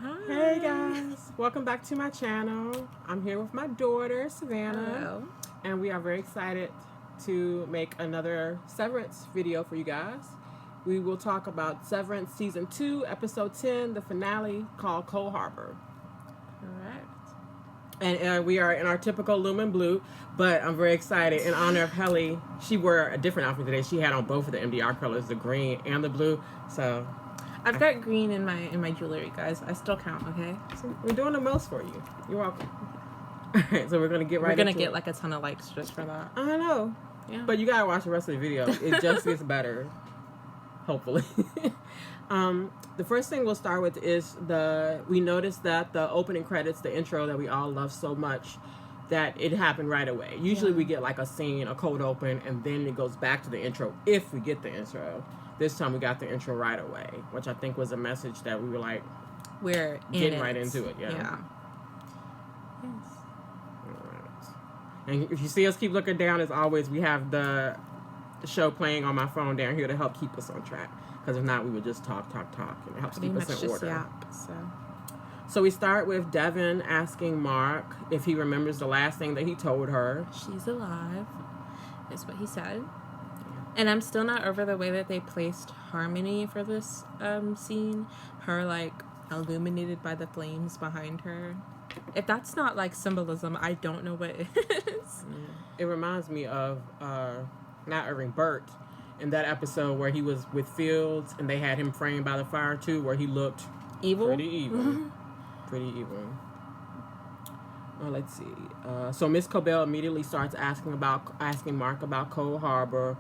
Hi. Hey guys, welcome back to my channel. I'm here with my daughter, Savannah. Hello. And we are very excited to make another Severance video for you guys. We will talk about Severance Season 2, Episode 10, the finale called Cold Harbor. Correct. And we are in our typical Lumen Blue, but I'm very excited. In honor of Helly, she wore a different outfit today. She had on both of the MDR colors, the green and the blue. So I've got green in my jewelry, guys. I still count, okay? so we're doing the most for you. You're welcome. All right, so we're going to get right into it. We're going to get like a ton of likes just for that. I know. Yeah. But you got to watch the rest of the video. It just gets better. Hopefully. The first thing we'll start with is we noticed that the opening credits, the intro that we all love so much, that it happened right away. Usually we get like a scene, a cold open, and then it goes back to the intro if we get the intro. This time we got the intro right away, which I think was a message that we were like, we're getting right into it. Yeah. Yes. All right. And if you see us keep looking down, as always, we have the show playing on my phone down here to help keep us on track. Because if not, we would just talk, and it helps keep us in order. Yap, So we start with Devin asking Mark if he remembers the last thing that he told her. She's alive, is what he said. And I'm still not over the way that they placed Harmony for this scene. Her, like, illuminated by the flames behind her. If that's not, like, symbolism, I don't know what it is. It reminds me of, not Irving, Burt, in that episode where he was with Fields and they had him framed by the fire, too, where he looked Evil? pretty evil. Pretty evil. Let's see. So Miss Cobell immediately starts asking Mark about Cold Harbor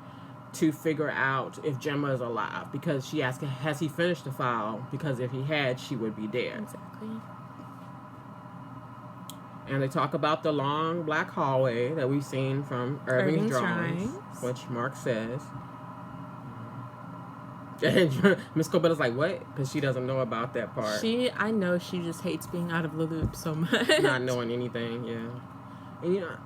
to figure out if Gemma is alive, because she asked, has he finished the file? Because if he had, she would be dead. Exactly. And they talk about the long black hallway that we've seen from Irving's drawings, which Mark says. And Miss Cobella's like, what? Because she doesn't know about that part. I know she just hates being out of the loop so much. Not knowing anything, yeah. And, you know,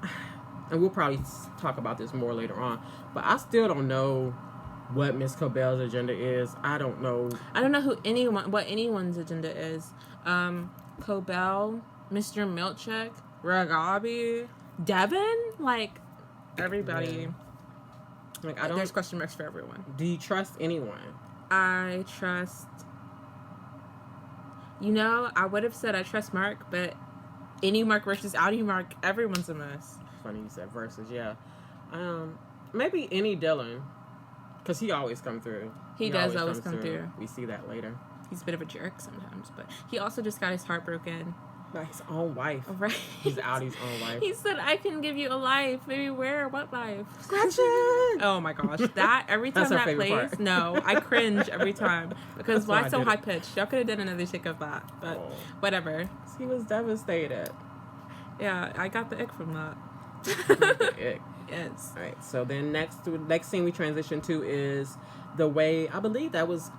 and we'll probably talk about this more later on, but I still don't know what Miss Cobell's agenda is. I don't know what anyone's agenda is. Cobell, Mr. Milchek, Ragabi, Devin, like, everybody. Yeah. Like, there's question marks for everyone. Do you trust anyone? I trust... I would have said I trust Mark, but any Mark versus outie Mark, everyone's a mess. Funny you said versus, yeah. Maybe any Dylan, because he always come through. He does always come through. We see that later. He's a bit of a jerk sometimes, but he also just got his heart broken. By his own wife. Right. He's Audie's own wife. He said, I can give you a life. Maybe where? What life? Gretchen! Oh my gosh. Every time that plays, part. no, I cringe every time. Because why so high pitched? Y'all could have done another take of that. But whatever. He was devastated. Yeah, I got the ick from that. The ick. Yes. All right, so then next scene we transition to is the way, I believe that was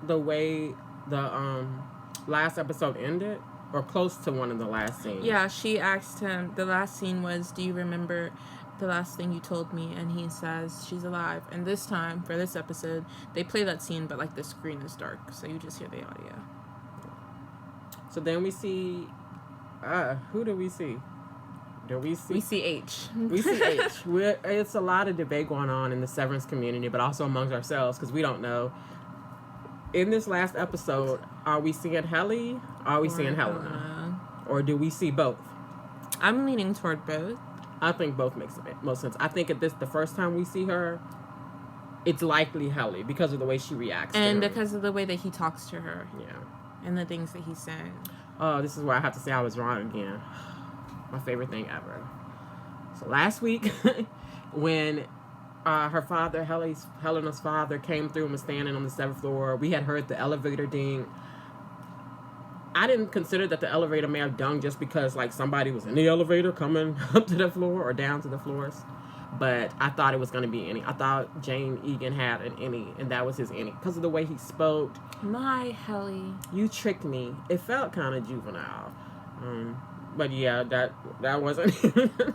the way the last episode ended. Or close to one of the last scenes. Yeah, she asked him, the last scene was, do you remember the last thing you told me? And he says, she's alive. And this time, for this episode, they play that scene, but like the screen is dark, so you just hear the audio. So then we see, who do we see? We see H. We see H. It's a lot of debate going on in the Severance community, but also amongst ourselves, because we don't know. In this last episode, are we seeing Helly? Are we seeing Helena? Or do we see both? I'm leaning toward both. I think both makes the most sense. I think the first time we see her, it's likely Helly because of the way she reacts and to him. Because of the way that he talks to her. Yeah. And the things that he's saying. Oh, this is where I have to say I was wrong again. My favorite thing ever. So last week, when her father, Helena's father, came through and was standing on the 7th floor, we had heard the elevator ding. I didn't consider that the elevator may have done just because, like, somebody was in the elevator coming up to the floor or down to the floors. But I thought it was going to be any. I thought Jane Egan had an any, and that was his any. Because of the way he spoke. My Helly. You tricked me. It felt kind of juvenile. But yeah, that wasn't,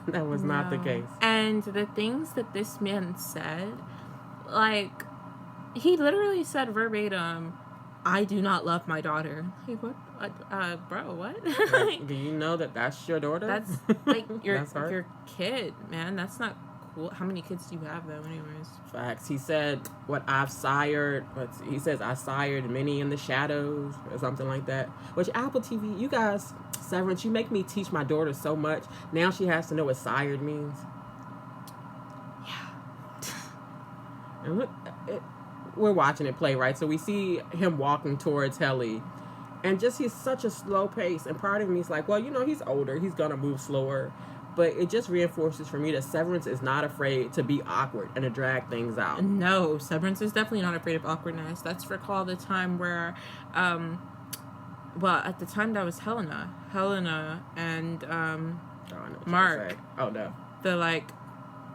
that was not the case. And the things that this man said, like, he literally said verbatim, I do not love my daughter. Like, what? Bro, what? Like, do you know that that's your daughter? That's like That's her? your kid, man. That's not cool. How many kids do you have, though, anyways? Facts. He said, "What I've sired." He says, "I sired many in the shadows," or something like that. Which Apple TV, you guys, Severance, you make me teach my daughter so much. Now she has to know what sired means. Yeah. And look, we're watching it play, right? So we see him walking towards Helly, and just he's such a slow pace. And part of me is like, well, you know, he's older, he's gonna move slower. But it just reinforces for me that Severance is not afraid to be awkward and to drag things out. No, Severance is definitely not afraid of awkwardness. Let's recall the time where, well, at the time that was Helena and I know what Mark. you're saying. Oh no, The like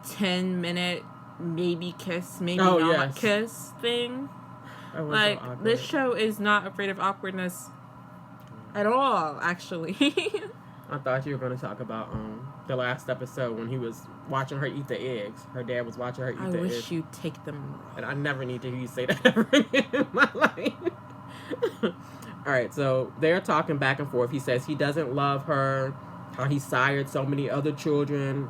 10-minute maybe kiss, maybe Oh, not yes. kiss thing. that was so Like, awkward. this show is not afraid of awkwardness at all, actually. I thought you were going to talk about the last episode when he was watching her eat the eggs. Her dad was watching her eat I the wish eggs. you'd take them raw. And I never need to hear you say that ever again in my life. All right, so they're talking back and forth. He says he doesn't love her, how he sired so many other children,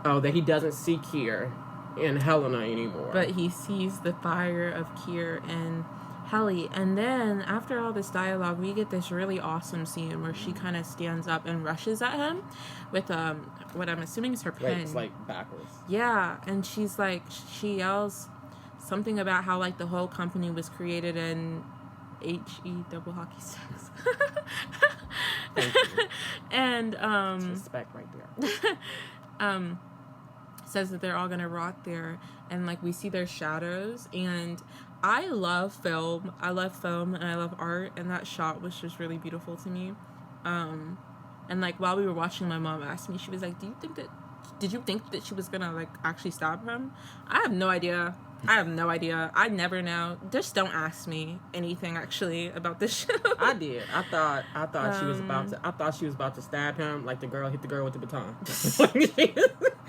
that he doesn't see Kier and Helena anymore. But he sees the fire of Kier and Helly. And then, after all this dialogue, we get this really awesome scene where she kind of stands up and rushes at him with what I'm assuming is her pen. It's like backwards. Yeah, and she's like, she yells something about how like the whole company was created in HE double hockey sticks. Thank you. And That's respect right there. says that they're all gonna rot there, and like we see their shadows. And I love film and I love art, and that shot was just really beautiful to me. And like while we were watching, my mom asked me, she was like, did you think that she was gonna like actually stab him? I have no idea. I never know. Just don't ask me anything actually about this show. I did. I thought she was about to. I thought she was about to stab him, like the girl hit the girl with the baton.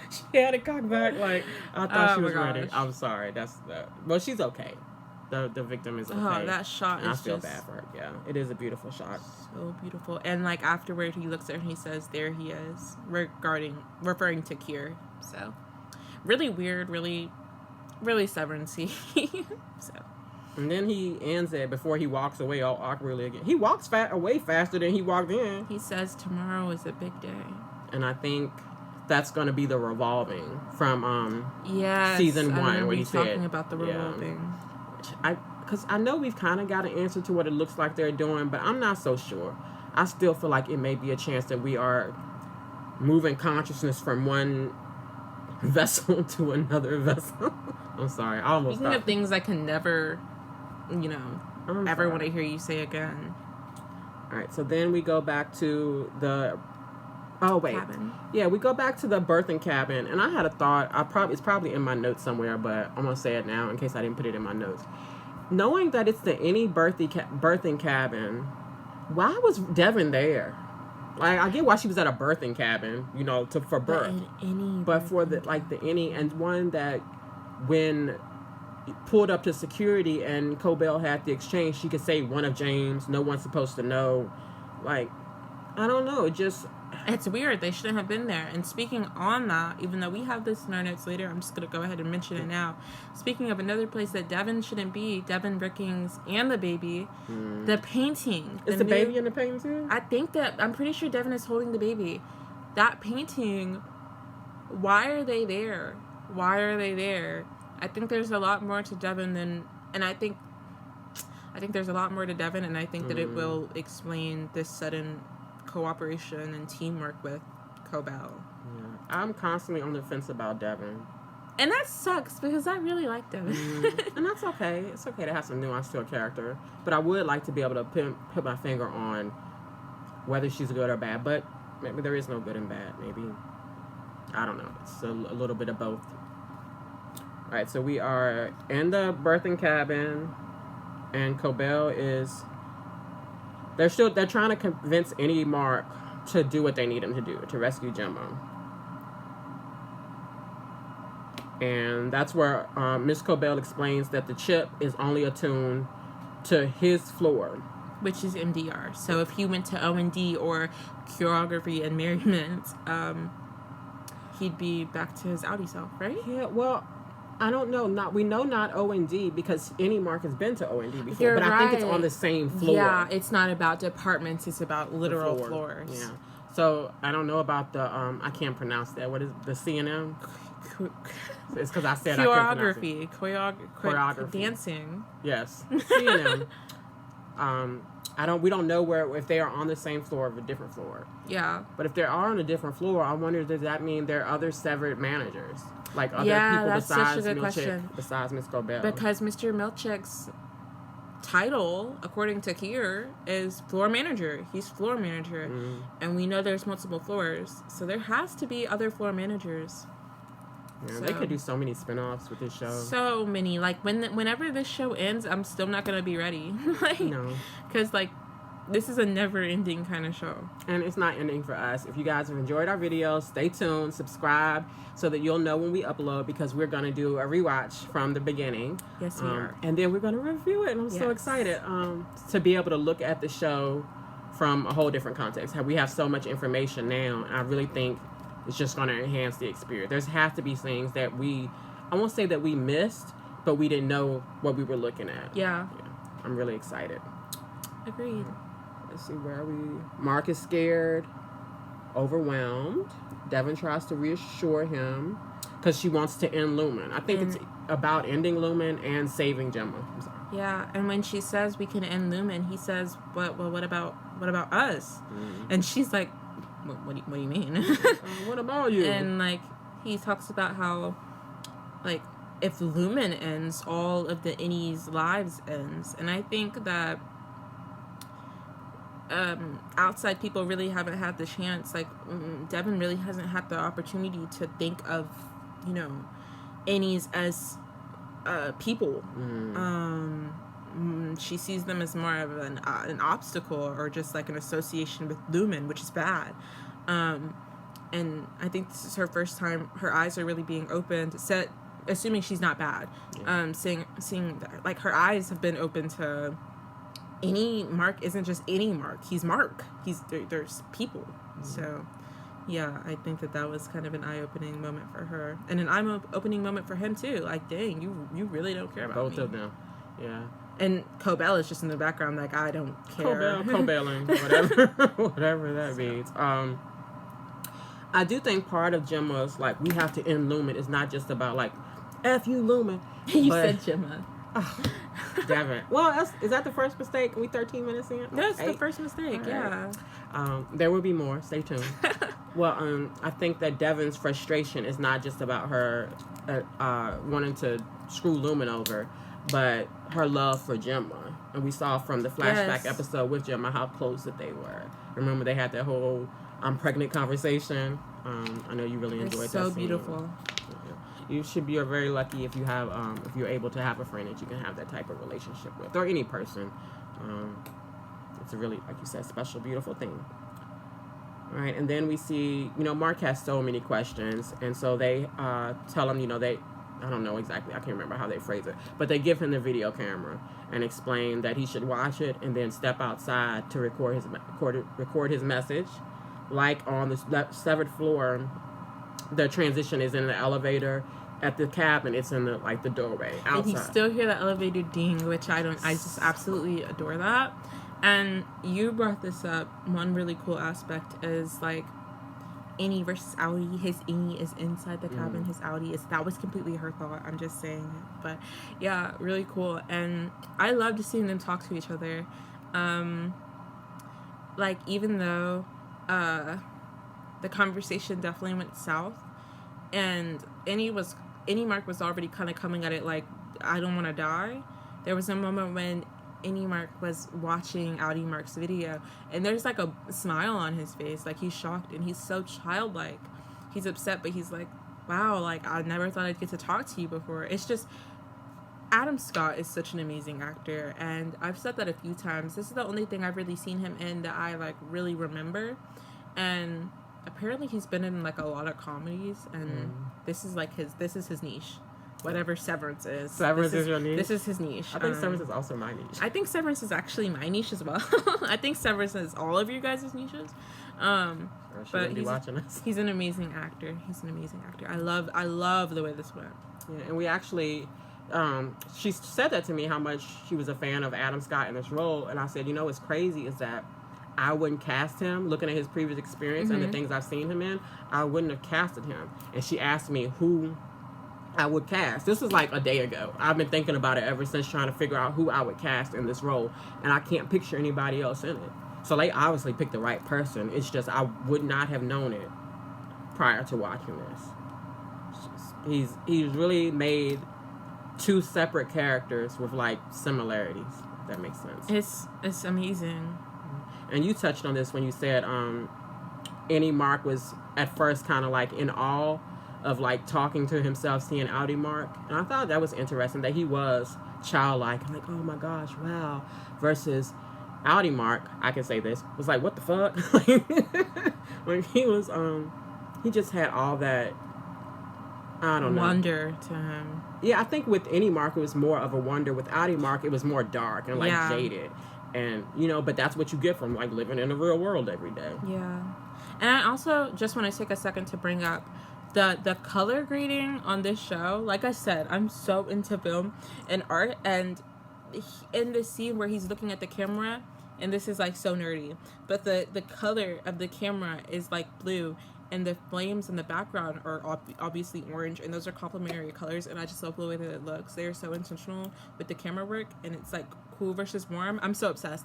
She had it cocked back. Like I thought she was ready. gosh. I'm sorry. Well, she's okay. The victim is okay. Oh, that shot And is I feel just bad for her. Yeah, it is a beautiful shot. so beautiful. And like afterward, he looks at her and he says, "There he is," referring to Kier. So really weird, really Severance-y. So. And then he ends it before he walks away all awkwardly again. He walks away faster than he walked in. He says tomorrow is a big day. And I think that's going to be the revolving from Yes, season I 1 remember where you he said talking about the revolving. Because I know we've kind of got an answer to what it looks like they're doing, but I'm not so sure. I still feel like it may be a chance that we are moving consciousness from one vessel to another vessel. I'm sorry. I almost Speaking of things I can never, ever want to sorry. hear you say again. All right, so then we go back to the... Oh, wait. Cabin. Yeah, we go back to the birthing cabin, and I had a thought. It's probably in my notes somewhere, but I'm going to say it now in case I didn't put it in my notes. Knowing that it's the any birthing cabin, why was Devin there? Like, I get why she was at a birthing cabin, for birth. But for the any, and one that when pulled up to security and Cobell had the exchange, she could say one of James, no one's supposed to know. Like, I don't know, It's weird. They shouldn't have been there. And speaking on that, even though we have this in our notes later, I'm just going to go ahead and mention it now. Speaking of another place that Devin shouldn't be, Devin Rickings and the baby, the painting. Is the baby in the painting too? I'm pretty sure Devin is holding the baby. That painting, why are they there? I think there's a lot more to Devin I think there's a lot more to Devin, and I think that it will explain this sudden cooperation and teamwork with Cobell. Yeah. I'm constantly on the fence about Devin. And that sucks because I really like Devin. And that's okay. It's okay to have some nuance to a character. But I would like to be able to put my finger on whether she's good or bad. But maybe there is no good and bad. Maybe. I don't know. It's a little bit of both. All right, so we are in the birthing cabin. And Cobell is... They're trying to convince any Mark to do what they need him to do, to rescue Jimbo. And that's where Miss Cobell explains that the chip is only attuned to his floor, which is MDR. So if he went to O&D or choreography and merriment, he'd be back to his Audi self, right? Yeah, well, I don't know. We know not O&D because any Mark has been to O&D before. You're but I think it's right. on the same floor. Yeah, it's not about departments. It's about literal floors. Yeah. So I don't know about the I can't pronounce that. What is the CNM? It's because I said choreography, choreography, dancing. Yes, CNM. We don't know if they are on the same floor or a different floor. Yeah. But if they are on a different floor, I wonder, does that mean there are other severed managers? Like other people that's besides such a good Milchick, question. besides Miss Gobel? Because Mr. Milchick's title, according to Kier, is floor manager. He's floor manager. Mm-hmm. And we know there's multiple floors. So there has to be other floor managers. Yeah, they could do so many spinoffs with this show. So many. Like, whenever this show ends, I'm still not going to be ready. No. Because, like, this is a never-ending kind of show. And it's not ending for us. If you guys have enjoyed our videos, stay tuned, subscribe, so that you'll know when we upload, because we're going to do a rewatch from the beginning. Yes, we are. And then we're going to review it. And I'm so excited to be able to look at the show from a whole different context. We have so much information now, and I really think it's just going to enhance the experience. There's have to be things that I won't say that we missed, but we didn't know what we were looking at. Yeah. I'm really excited. Agreed. Let's see, where are we? Mark is scared, overwhelmed. Devin tries to reassure him because she wants to end Lumen. I think it's about ending Lumen and saving Gemma. I'm sorry. Yeah, and when she says we can end Lumen, he says, what about us? Mm-hmm. And she's like, what do you mean? What about you? And, like, he talks about how, like, if Lumen ends, all of the innies' lives ends. And I think that outside people really haven't had the chance. Like, Devin really hasn't had the opportunity to think of, innies as people. She sees them as more of an obstacle, or just like an association with Lumen, which is bad. And I think this is her first time her eyes are really being opened, assuming she's not bad. Seeing that, like, her eyes have been open to any Mark isn't just any Mark. He's Mark. There's people. Mm-hmm. So, yeah, I think that was kind of an eye-opening moment for her, and an eye-opening moment for him too. Like, dang, you really don't care about both of them. Yeah. And Cobell is just in the background, like, I don't care. Cobelling, whatever that means. I do think part of Gemma's, like, we have to end Lumen is not just about, like, F you, Lumen. You said Gemma. Oh, Devin. Well, is that the first mistake? Are we 13 minutes in? That's the first mistake, right. Yeah. There will be more. Stay tuned. Well, I think that Devin's frustration is not just about her wanting to screw Lumen over, but her love for Gemma. And we saw from the flashback episode with Gemma how close that they were. Remember, they had that whole I'm pregnant conversation. I know you really enjoyed that scene. So beautiful. You should be very lucky if you have, if you're able to have a friend that you can have that type of relationship with, or any person. It's a really, like you said, special, beautiful thing. All right, and then we see, Mark has so many questions, and so they tell him, I don't know exactly, I can't remember how they phrase it, but they give him the video camera and explain that he should watch it and then step outside to record his message, like on the severed floor. The transition is in the elevator. At the cabin, it's in the doorway outside. And you still hear the elevator ding, which I just absolutely adore that. And you brought this up. One really cool aspect is, like, Innie versus Audi. His Innie is inside the cabin. His Audi is. That was completely her thought. I'm just saying it. But yeah, really cool. And I loved seeing them talk to each other. Like, even though the conversation definitely went south, and Innie Mark was already kind of coming at it like, I don't want to die. There was a moment when Innie Mark was watching Audi Mark's video, and there's like a smile on his face, like he's shocked, and he's so childlike. He's upset, but he's like, wow, like, I never thought I'd get to talk to you before. It's just, Adam Scott is such an amazing actor, and I've said that a few times. This is the only thing I've really seen him in that I, like, really remember, and apparently he's been in, like, a lot of comedies, and this is his niche. whatever Severance is. Severance is your niche? This is his niche. I think Severance is also my niche. I think Severance is actually my niche as well. I think Severance is all of you guys' niches. But he's an amazing actor. He's an amazing actor. I love the way this went. Yeah, and we actually, she said that to me, how much she was a fan of Adam Scott in this role, and I said, you know, what's crazy is that I wouldn't cast him, looking at his previous experience and the things I've seen him in, I wouldn't have casted him. And she asked me who I would cast. This was like a day ago. I've been thinking about it ever since, trying to figure out who I would cast in this role, and I can't picture anybody else in it. So they obviously picked the right person. It's just I would not have known it prior to watching this. He's really made two separate characters with like similarities. If that makes sense. It's amazing. And you touched on this when you said Annie Mark was at first kind of like in awe of like talking to himself, seeing Audie Mark. And I thought that was interesting that he was childlike. I'm like, oh my gosh, wow. Versus Audie Mark, I can say this, was like, what the fuck? When he was, he just had all that, I don't know. Wonder to him. Yeah, I think with Annie Mark, it was more of a wonder. With Audie Mark, it was more dark and like jaded. And, you know, but that's what you get from, like, living in the real world every day. Yeah. And I also just want to take a second to bring up the color grading on this show. Like I said, I'm so into film and art. And in the scene where he's looking at the camera, and this is, like, so nerdy, but the color of the camera is, like, blue. And the flames in the background are obviously orange, and those are complementary colors, and I just love the way that it looks. They are so intentional with the camera work, and it's like cool versus warm. I'm so obsessed.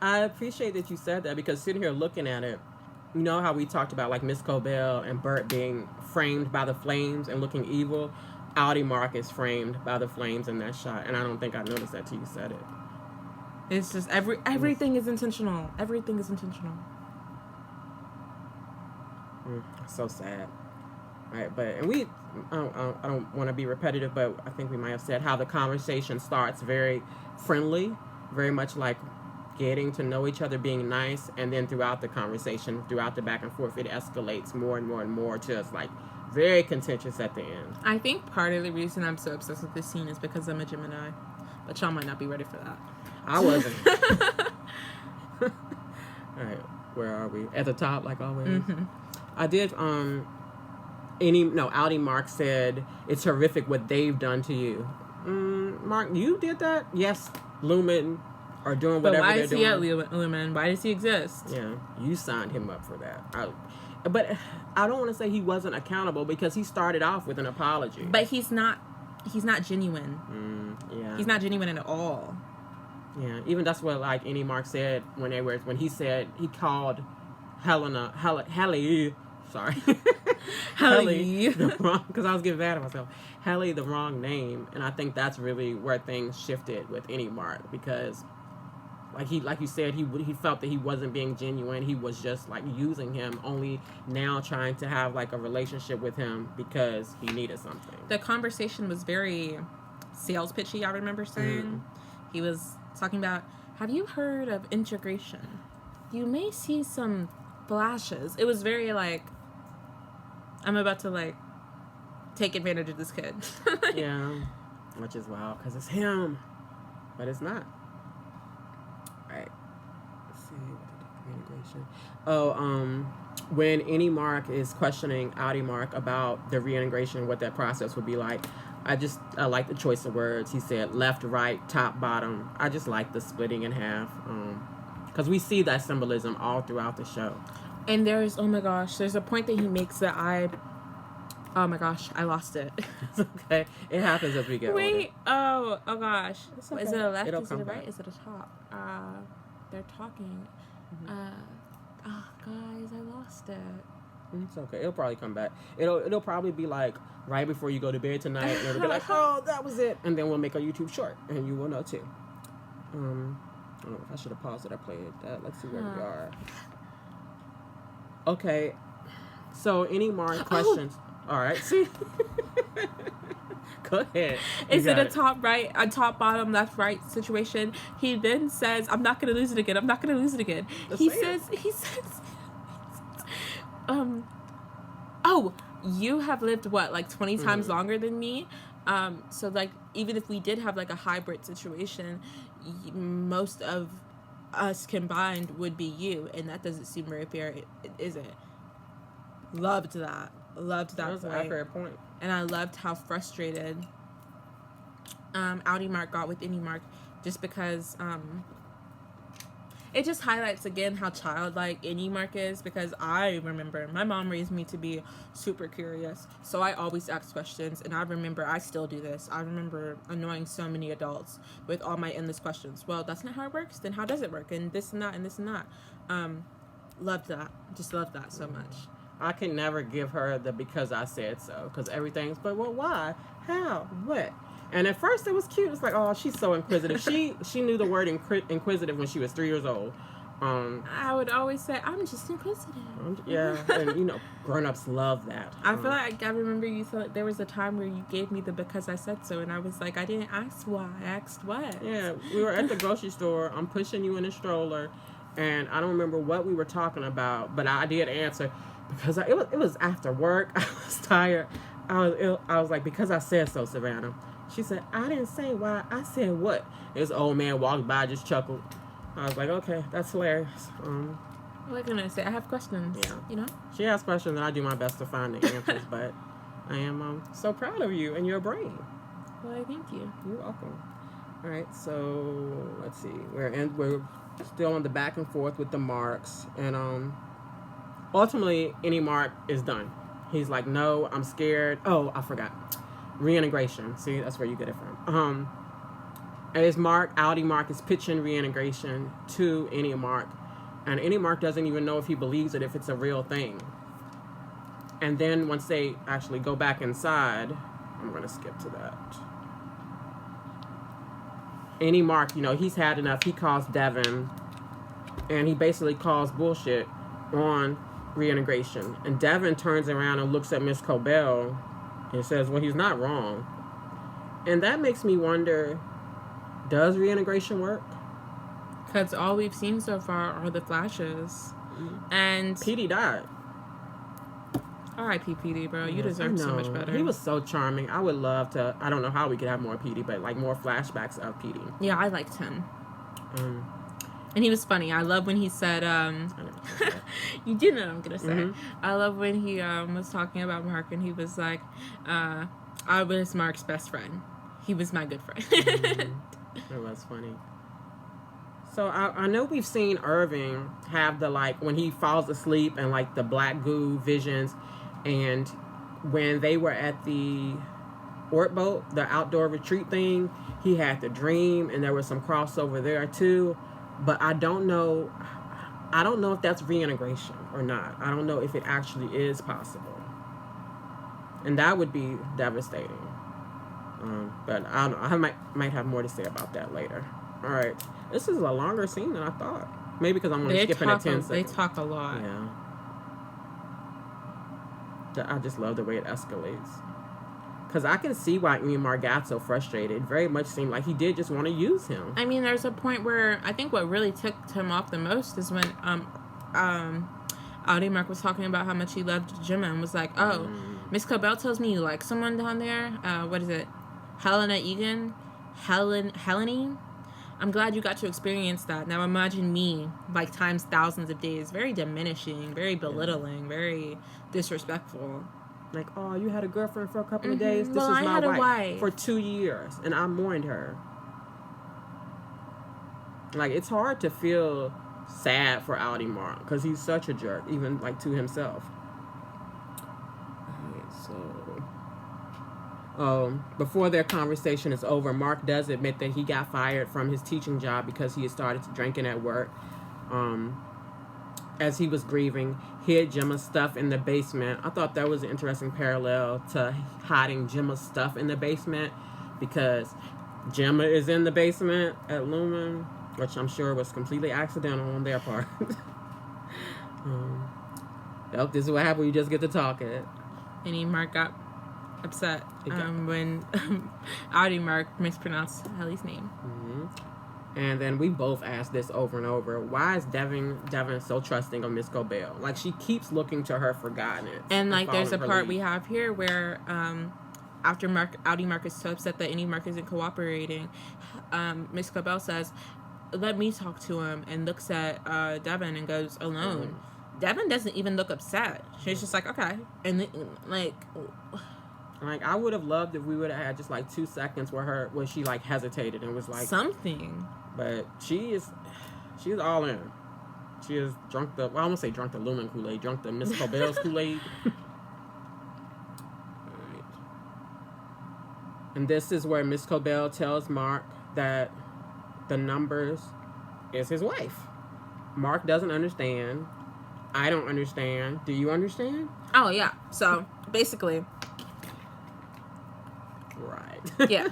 I appreciate that you said that, because sitting here looking at it, you know how we talked about like Miss Cobell and Bert being framed by the flames and looking evil? Audie Mark is framed by the flames in that shot, and I don't think I noticed that till you said it. It's just everything is intentional. Everything is intentional. So sad. All right, but and we, I don't want to be repetitive, but I think we might have said how the conversation starts very friendly, very much like getting to know each other, being nice, and then throughout the conversation, throughout the back and forth, it escalates more and more and more to it's like very contentious at the end. I think part of the reason I'm so obsessed with this scene is because I'm a Gemini, but y'all might not be ready for that. I wasn't. All right, where are we? At the top, like always. Mm-hmm. I did, Audie Mark said, it's horrific what they've done to you. Mark, you did that? Yes, Lumen are doing whatever they're doing. Why is he at Lumen? Why does he exist? Yeah, you signed him up for that. But I don't want to say he wasn't accountable, because he started off with an apology. But he's not genuine. Yeah. He's not genuine at all. Yeah, even that's what like Annie Mark said when he said he called Helly, because I was getting mad at myself. Helly, the wrong name, and I think that's really where things shifted with Annie Mark, because, like you said, he felt that he wasn't being genuine. He was just like using him, only now trying to have like a relationship with him because he needed something. The conversation was very sales pitchy. I remember saying he was talking about, have you heard of integration? You may see some flashes. It was very like, I'm about to like take advantage of this kid. Yeah, which is wild because it's him, but it's not. Right. Let's see. Reintegration. When Annie Mark is questioning Audie Mark about the reintegration, what that process would be like, I like the choice of words. He said left, right, top, bottom. I just like the splitting in half. Because we see that symbolism all throughout the show. And there's a point that he makes that I lost it. It's okay. It happens as we get older. Oh gosh. Okay. Is it a left? It'll Is it a right? back. Is it a top? They're talking. Guys, I lost it. It's okay. It'll probably come back. It'll probably be like right before you go to bed tonight, and it'll be like, oh, that was it. And then we'll make a YouTube short, and you will know too. I don't know if I should have paused it or played that. Let's see where we are. Okay. So, any more questions? All right. See? Go ahead. Is it a top right, a top bottom, left right situation? He then says, I'm not going to lose it again. I'm not going to lose it again. He says, you have lived what, like 20 times longer than me. So like even if we did have like a hybrid situation, most of us combined would be you, and that doesn't seem very fair, is it? Loved that That was an accurate point. And I loved how frustrated Audi Mark got with Indy Mark, just because it just highlights again how childlike Indy Mark is, because I remember my mom raised me to be super curious, so I always ask questions, and I remember I still do this. I remember annoying so many adults with all my endless questions. Well, that's not how it works. Then how does it work? And this and that and this and that. Loved that. Just loved that so much. I can never give her the because I said so, because everything's, but well, why? How? What? And at first it was cute. It's like, oh, she's so inquisitive. She knew the word inquisitive when she was 3 years old. I would always say, I'm just inquisitive. Yeah, and grown-ups love that. I feel like I remember you said there was a time where you gave me the because I said so, and I was like, I didn't ask why. I asked what. Yeah, we were at the grocery store. I'm pushing you in a stroller, and I don't remember what we were talking about, but I did answer because it was after work. I was tired. I was like, because I said so, Savannah. She said, I didn't say why. I said what? This old man walked by, just chuckled. I was like, okay, that's hilarious. What can I say? I have questions. Yeah. She has questions, and I do my best to find the answers. But I am so proud of you and your brain. Well, thank you. You're welcome. All right, so let's see. We're still on the back and forth with the marks, and ultimately, any mark is done. He's like, no, I'm scared. Oh, I forgot. Reintegration. See, that's where you get it from. As Audi Mark is pitching reintegration to Any Mark, and Any Mark doesn't even know if he believes it, if it's a real thing. And then once they actually go back inside, I'm going to skip to that. Any Mark, he's had enough. He calls Devin, and he basically calls bullshit on reintegration. And Devin turns around and looks at Miss Cobell and says, well, he's not wrong. And that makes me wonder, does reintegration work? Because all we've seen so far are the flashes. And Petey died. R.I.P. Petey, bro. You deserve so much better. He was so charming. I would love to, I don't know how we could have more Petey, but like more flashbacks of Petey. Yeah, I liked him. And he was funny. I love when he said, you do know what I'm going to say. Mm-hmm. I love when he was talking about Mark, and he was like, I was Mark's best friend. He was my good friend. It was funny. So I know we've seen Irving have the, like, when he falls asleep and, like, the black goo visions. And when they were at the Ort Boat, the outdoor retreat thing, he had the dream, and there was some crossover there, too. But I don't know if that's reintegration or not. I don't know if it actually is possible. And that would be devastating. But I don't know. I might have more to say about that later. All right. This is a longer scene than I thought. Maybe because I'm going to skip in 10 seconds. They talk a lot. Yeah. I just love the way it escalates. Because I can see why Eamar got so frustrated. It very much seemed like he did just want to use him. I mean, there's a point where I think what really ticked him off the most is when Audi Mark was talking about how much he loved Gemma and was like, oh, Miss Cobell tells me you like someone down there. What is it? Helena Egan? Helene? I'm glad you got to experience that. Now imagine me, like, times thousands of days. Very diminishing, very belittling, very disrespectful. Like, oh, you had a girlfriend for a couple of days? This is my wife for 2 years, and I mourned her. Like, it's hard to feel sad for Audi Mark, because he's such a jerk, even, like, to himself. Before their conversation is over, Mark does admit that he got fired from his teaching job because he had started drinking at work. As he was grieving, hid Gemma's stuff in the basement. I thought that was an interesting parallel to hiding Gemma's stuff in the basement, because Gemma is in the basement at Lumen, which I'm sure was completely accidental on their part. This is what happened when you just get to talking. And Mark got upset when Audi Mark mispronounced Helly's name. And then we both asked this over and over. Why is Devin so trusting of Miss Cobell? Like, she keeps looking to her for guidance. And like, there's a part lead. we have here where after Audi Mark is so upset that Indy Mark isn't cooperating, Miss Cobell says, let me talk to him, and looks at Devin and goes, alone. Devin doesn't even look upset. She's just like, okay. And like, I would have loved if we would have had just like 2 seconds where she like hesitated and was like something. But she's all in. She has drunk I won't say drunk the Lumen Kool-Aid, drunk the Miss Cobell's Kool-Aid. Alright. And this is where Miss Cobell tells Mark that the numbers is his wife. Mark doesn't understand. I don't understand. Do you understand? Oh, yeah. So, basically. Right. Yeah.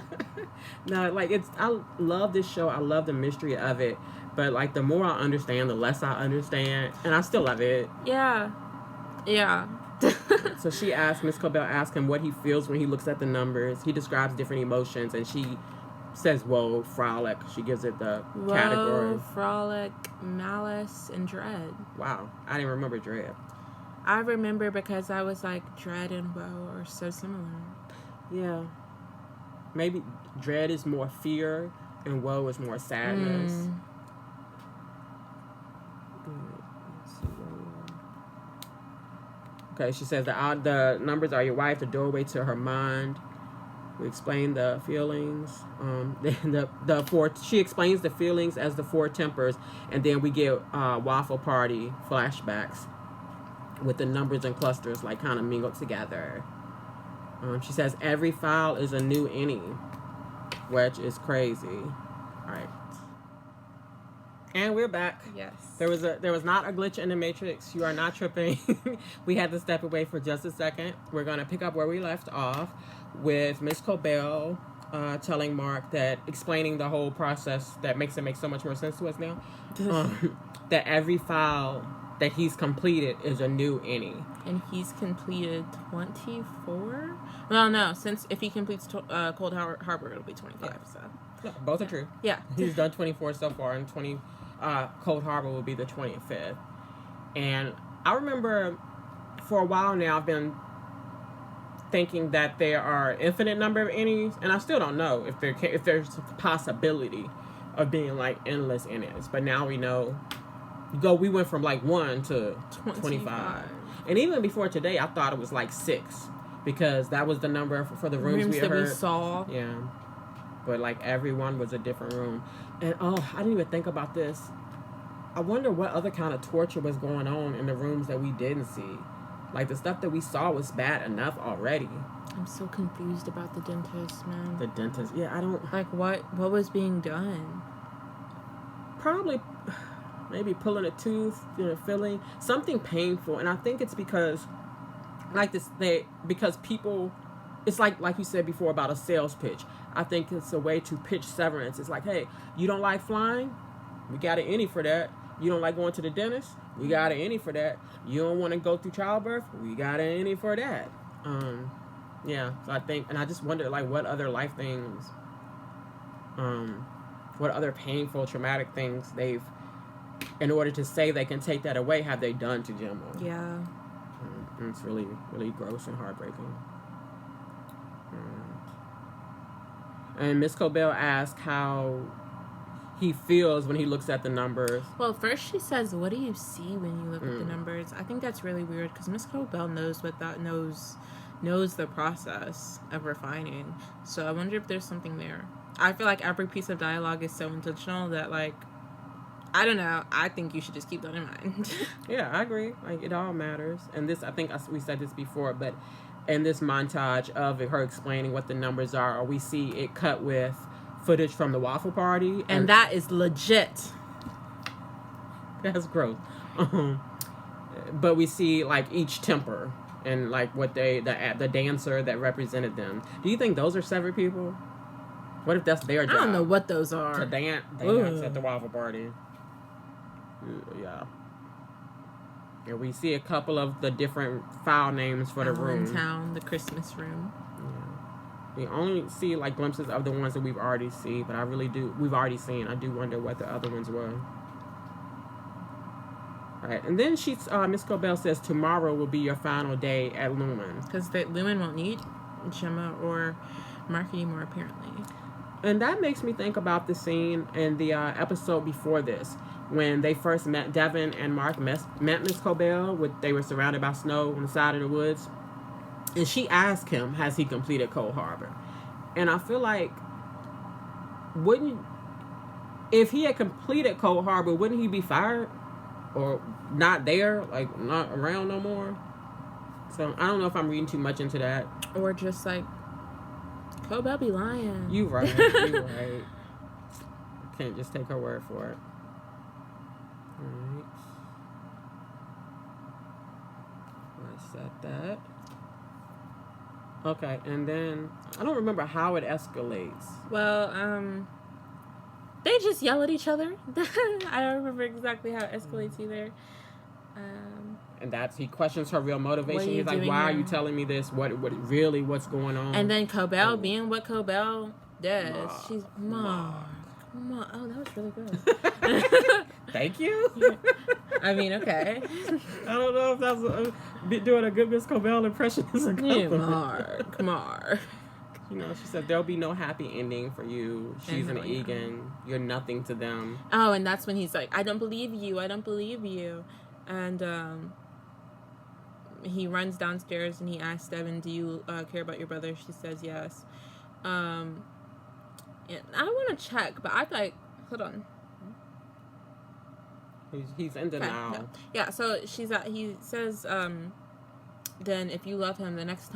No, like, I love this show. I love the mystery of it. But, like, the more I understand, the less I understand. And I still love it. Yeah. Yeah. So Miss Cobell asks him what he feels when he looks at the numbers. He describes different emotions, and she says, whoa, frolic. She gives it the category. Frolic, malice, and dread. Wow. I didn't remember dread. I remember because I was like, dread and woe are so similar. Yeah. Maybe dread is more fear, and woe is more sadness. Okay, she says the numbers are your wife, the doorway to her mind. We explain the feelings. She explains the feelings as the 4 tempers, and then we get Waffle Party flashbacks with the numbers and clusters like kind of mingled together. She says every file is a new innie, which is crazy. All right, and we're back. Yes. There was not a glitch in the Matrix. You are not tripping. We had to step away for just a second. We're gonna pick up where we left off with Miss Cobell telling Mark explaining the whole process that makes it make so much more sense to us now. That every file that he's completed is a new innie. And he's completed 24? Well, no, since if he completes Cold Harbor, it'll be 25. So No, both are true. Yeah. He's done 24 so far, and Cold Harbor will be the 25th. And I remember for a while now I've been thinking that there are infinite number of innies, and I still don't know if there's a possibility of being like endless innies. But now we know. We went from like 1 to 25. And even before today, I thought it was like 6 because that was the number for the rooms we heard. We saw. Yeah. But like every one was a different room. And I didn't even think about this. I wonder what other kind of torture was going on in the rooms that we didn't see. Like the stuff that we saw was bad enough already. I'm so confused about the dentist, man. The dentist. Yeah, I don't... Like what was being done? Probably... Maybe pulling a tooth, filling something painful, and I think it's because, because people, it's like you said before about a sales pitch. I think it's a way to pitch Severance. It's like, hey, you don't like flying? We got an innie for that. You don't like going to the dentist? We got an innie for that. You don't want to go through childbirth? We got an innie for that. Yeah. So I think, and I just wonder, like, what other life things, what other painful, traumatic things they've, in order to say they can take that away, have they done to Gemma? Yeah. And it's really, really gross and heartbreaking. And Miss Cobell asks how he feels when he looks at the numbers. Well, first she says, what do you see when you look at the numbers? I think that's really weird because Miss Cobell knows knows the process of refining. So I wonder if there's something there. I feel like every piece of dialogue is so intentional that, like, I don't know. I think you should just keep that in mind. Yeah, I agree. Like, it all matters. And this, I think we said this before, but in this montage of her explaining what the numbers are, we see it cut with footage from the Waffle Party. And that is legit. That's gross. But we see, like, each temper and, like, what the dancer that represented them. Do you think those are severed people? What if that's their job? I don't know what those are. To dance at the Waffle Party. Yeah. And we see a couple of the different file names for the room. Town, the Christmas room. We only see like glimpses of the ones that we've already seen, but we've already seen. I do wonder what the other ones were. All right, and then Miss Cobell says tomorrow will be your final day at Lumen. Because Lumen won't need Gemma or Mark anymore, apparently. And that makes me think about the scene in the episode before this, when they first met. Devin and Mark met Miss Cobell. They were surrounded by snow on the side of the woods. And she asked him, has he completed Cold Harbor? And I feel like, if he had completed Cold Harbor, wouldn't he be fired? Or not there, like not around no more? So I don't know if I'm reading too much into that. Or just like, Cobell be lying. You right. You right. Can't just take her word for it. Alright. I said that. Okay, and then I don't remember how it escalates. Well, they just yell at each other. I don't remember exactly how it escalates either. And he questions her real motivation. He's like, why are you telling me this? What's going on? And then Cobell, being what Cobell does, she's, Mark. Oh, that was really good. Thank you. I mean, okay. I don't know if that's doing a good Miss Cobell impression. Mark. You know, she said, there'll be no happy ending for you. She's an Egan. You're nothing to them. Oh, and that's when he's like, I don't believe you. And he runs downstairs and he asks Devin, do you care about your brother? She says yes. And I want to check, but I like, hold on. He's in denial. Okay, yeah, so he says, then if you love him, the next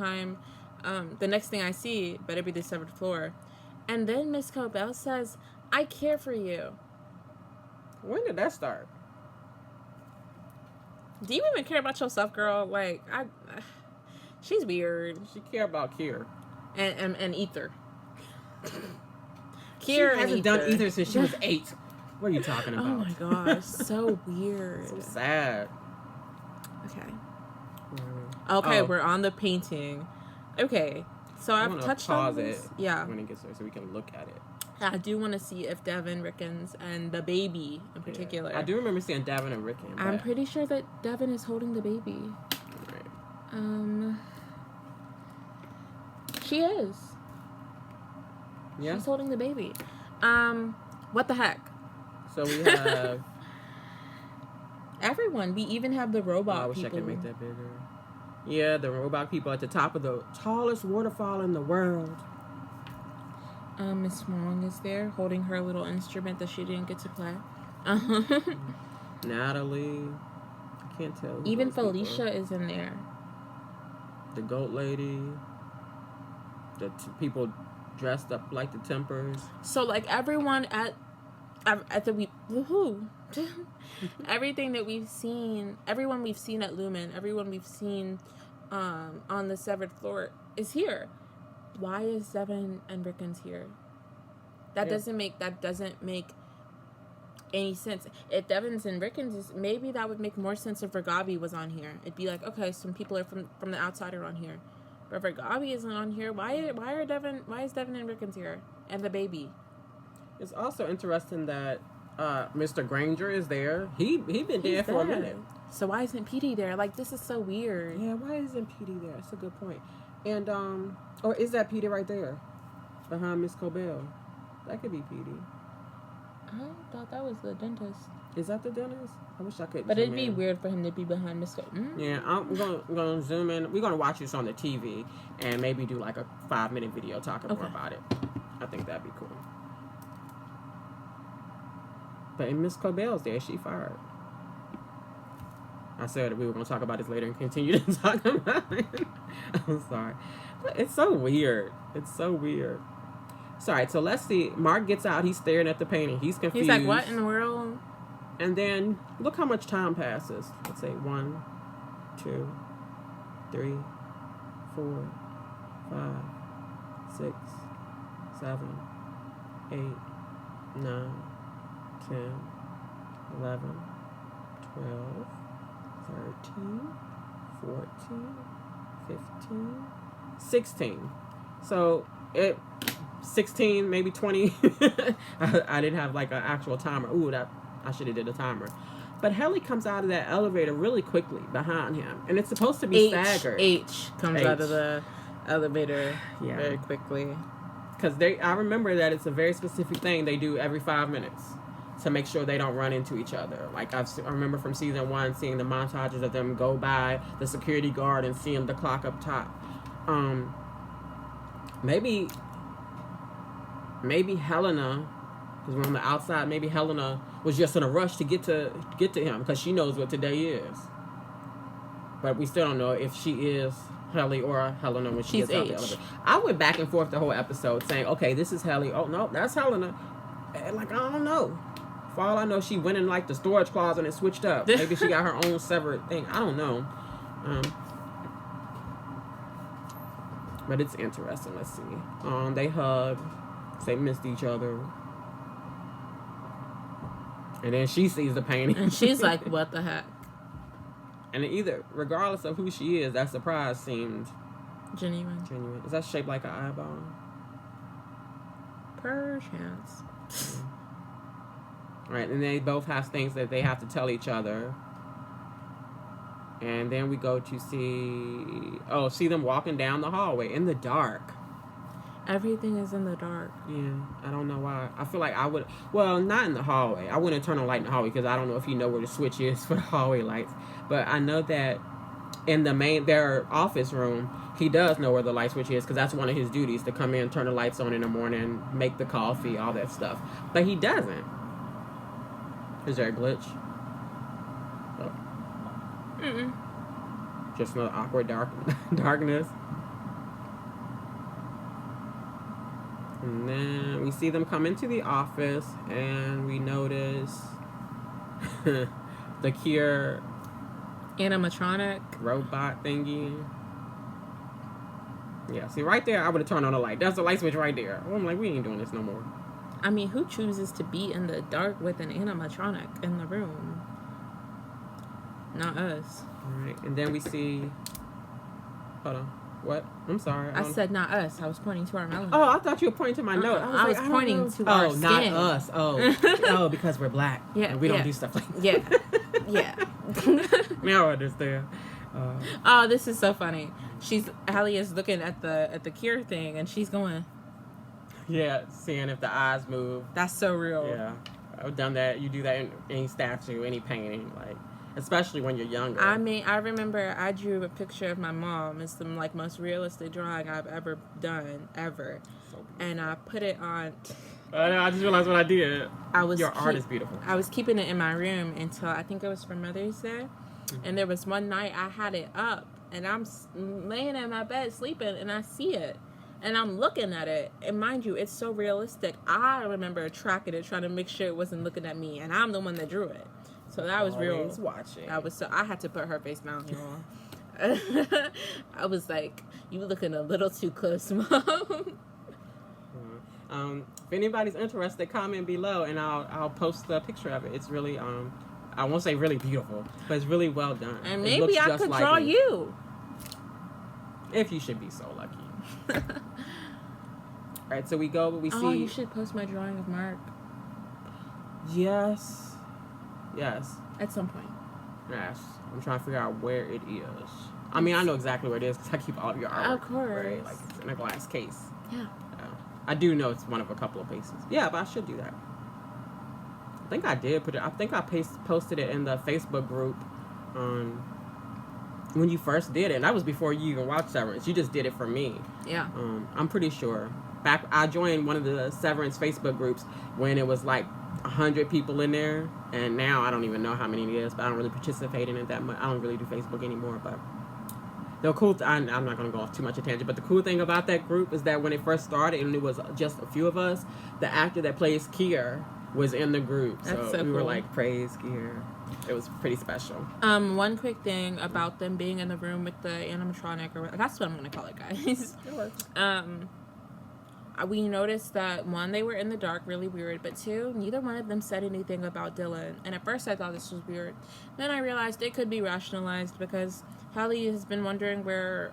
thing I see better be the severed floor. And then Miss Cobell says, I care for you. When did that start? Do you even care about yourself, girl? Like, she's weird. She care about Kier. And Ether. She hasn't done Ether since she was 8. What are you talking about? Oh my gosh, so weird. So sad. Okay, we're on the painting. Okay, so I've touched on this. It yeah. When it gets there, so we can look at it. I do want to see if Devin, Rickens, and the baby in particular. I do remember seeing Devin and Rickens. I'm pretty sure that Devin is holding the baby. Right. She is. Yeah. She's holding the baby. What the heck? So we have everyone. We even have the robot people. I wish I could make that bigger. Yeah, the robot people at the top of the tallest waterfall in the world. Miss Wong is there holding her little instrument that she didn't get to play. Natalie. I can't tell. Even Felicia is in there. The goat lady. The people dressed up like the Tempers. So like everyone at the everything that we've seen, everyone we've seen at Lumen, everyone we've seen on the severed floor is here. Why is Devin and Rickens here? That doesn't make any sense. If Devin's and Rickens maybe that would make more sense if Ragavi was on here. It'd be like, okay, some people are from the outside are on here. But if Ragavi isn't on here, why is Devin and Rickens here? And the baby. It's also interesting that Mr. Granger is there. He's been there for a minute. So why isn't Petey there? Like, this is so weird. Yeah, why isn't Petey there? That's a good point. And or is that Petey right there behind Miss Cobell? That could be Petey. I thought that was the dentist. Is that the dentist? I wish I could. But it'd be weird for him to be behind Miss Cobell. Yeah, I'm gonna zoom in. We're gonna watch this on the TV and maybe do like a 5-minute video talking more about it. I think that'd be cool. But Miss Cobell's there. She fired. I said we were going to talk about this later and continue to talk about it. I'm sorry. But it's so weird. It's so weird. Sorry, so let's see. Mark gets out. He's staring at the painting. He's confused. He's like, what in the world? And then look how much time passes. Let's say 1, 2, 3, 4, 5, 6, 7, 8, 9, 10, 11, 12, 13, 14, 15, 16. So it 16, maybe 20. I didn't have like an actual timer. Ooh, that I should have did a timer. But Helly comes out of that elevator really quickly behind him, and it's supposed to be staggered. H comes out of the elevator very quickly. Because I remember that it's a very specific thing they do every 5 minutes to make sure they don't run into each other. Like I remember from season 1 seeing the montages of them go by the security guard and seeing the clock up top. Maybe Helena, because we're on the outside. Maybe Helena was just in a rush to get to him because she knows what today is. But we still don't know if she is Helly or Helena when she gets out the elevator. I went back and forth the whole episode saying, okay, this is Helly. Oh, no, that's Helena. And, like, I don't know. For all I know, she went in, like, the storage closet and switched up. Maybe she got her own separate thing. I don't know. But it's interesting. Let's see. They hug. They missed each other. And then she sees the painting. And she's like, what the heck? And regardless of who she is, that surprise seemed genuine. Is that shaped like an eyeball? Perchance. Right, and they both have things that they have to tell each other. And then we go to see them walking down the hallway in the dark. Everything is in the dark. Yeah, I don't know why. I feel like I would... Well, not in the hallway. I wouldn't turn on light in the hallway because I don't know if you know where the switch is for the hallway lights. But I know that in their office room, he does know where the light switch is because that's one of his duties, to come in, turn the lights on in the morning, make the coffee, all that stuff. But he doesn't. Is there a glitch? Oh. Mm-mm. Just another awkward darkness. And then we see them come into the office, and we notice the Cure animatronic robot thingy. Yeah, see right there, I would have turned on the light. That's the light switch right there. I'm like, we ain't doing this no more. I mean, who chooses to be in the dark with an animatronic in the room? Not us. All right, and then we see... Hold on. What? I'm sorry. I said not us. I was pointing to our melon. Oh, I thought you were pointing to my note. I was pointing to our skin. Oh, not us. Oh, because we're black. Yeah, and we don't do stuff like that. Yeah. Now I understand. Oh, this is so funny. Hallie is looking at the Cure thing, and she's going... Yeah, seeing if the eyes move. That's so real. Yeah. I've done that. You do that in any statue, any painting, like... Especially when you're younger. I mean, I remember I drew a picture of my mom. It's the most realistic drawing I've ever done, ever. So and I put it on... I just realized what I did. Your art is beautiful. I was keeping it in my room until I think it was for Mother's Day. Mm-hmm. And there was one night I had it up, and I'm laying in my bed sleeping, and I see it. And I'm looking at it. And mind you, it's so realistic. I remember tracking it, trying to make sure it wasn't looking at me. And I'm the one that drew it. So that was real. Watching. I had to put her face down, y'all. I was like, you looking a little too close, Mom. If anybody's interested, comment below, and I'll post the picture of it. It's really I won't say really beautiful, but it's really well done. And maybe I could draw you. If you should be so lucky. All right, so we see. Oh, you should post my drawing of Mark. Yes. At some point. Yes. I'm trying to figure out where it is. I mean, I know exactly where it is because I keep all of your artwork. Of course. Right? Like, it's in a glass case. Yeah. I do know it's one of a couple of places. Yeah, but I should do that. I think I did put it. I think I posted it in the Facebook group when you first did it. And that was before you even watched Severance. You just did it for me. Yeah. I'm pretty sure. I joined one of the Severance Facebook groups when it was like 100 people in there, and now I don't even know how many it is, but I don't really participate in it that much. I don't really do Facebook anymore, but the cool I'm not going to go off too much attention, but the cool thing about that group is that when it first started and it was just a few of us, the actor that plays Kier was in the group. That's so we cool. were like, praise Kier. It was pretty special. One quick thing about them being in the room with the animatronic, or that's what I'm going to call it, guys. We noticed that, one, they were in the dark, really weird, but two, neither one of them said anything about Dylan. And at first I thought this was weird. Then I realized it could be rationalized because Hallie has been wondering where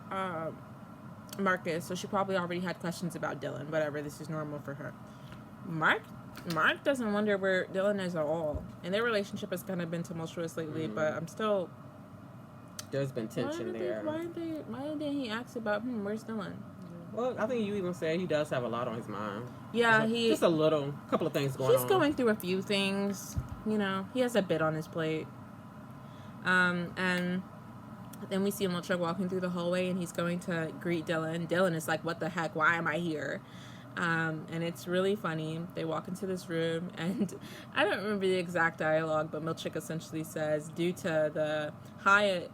Marcus, so she probably already had questions about Dylan. Whatever, this is normal for her. Mark doesn't wonder where Dylan is at all, and their relationship has kind of been tumultuous lately. But I'm still. There's been tension there. Why didn't he ask about where's Dylan? Well, I think you even said he does have a lot on his mind. Yeah, just a couple of things going on. He's going through a few things. You know, he has a bit on his plate. And then we see Milchick walking through the hallway, and he's going to greet Dylan. Dylan is like, "What the heck? Why am I here?" And it's really funny. They walk into this room, and I don't remember the exact dialogue, but Milchick essentially says, "Due to the high,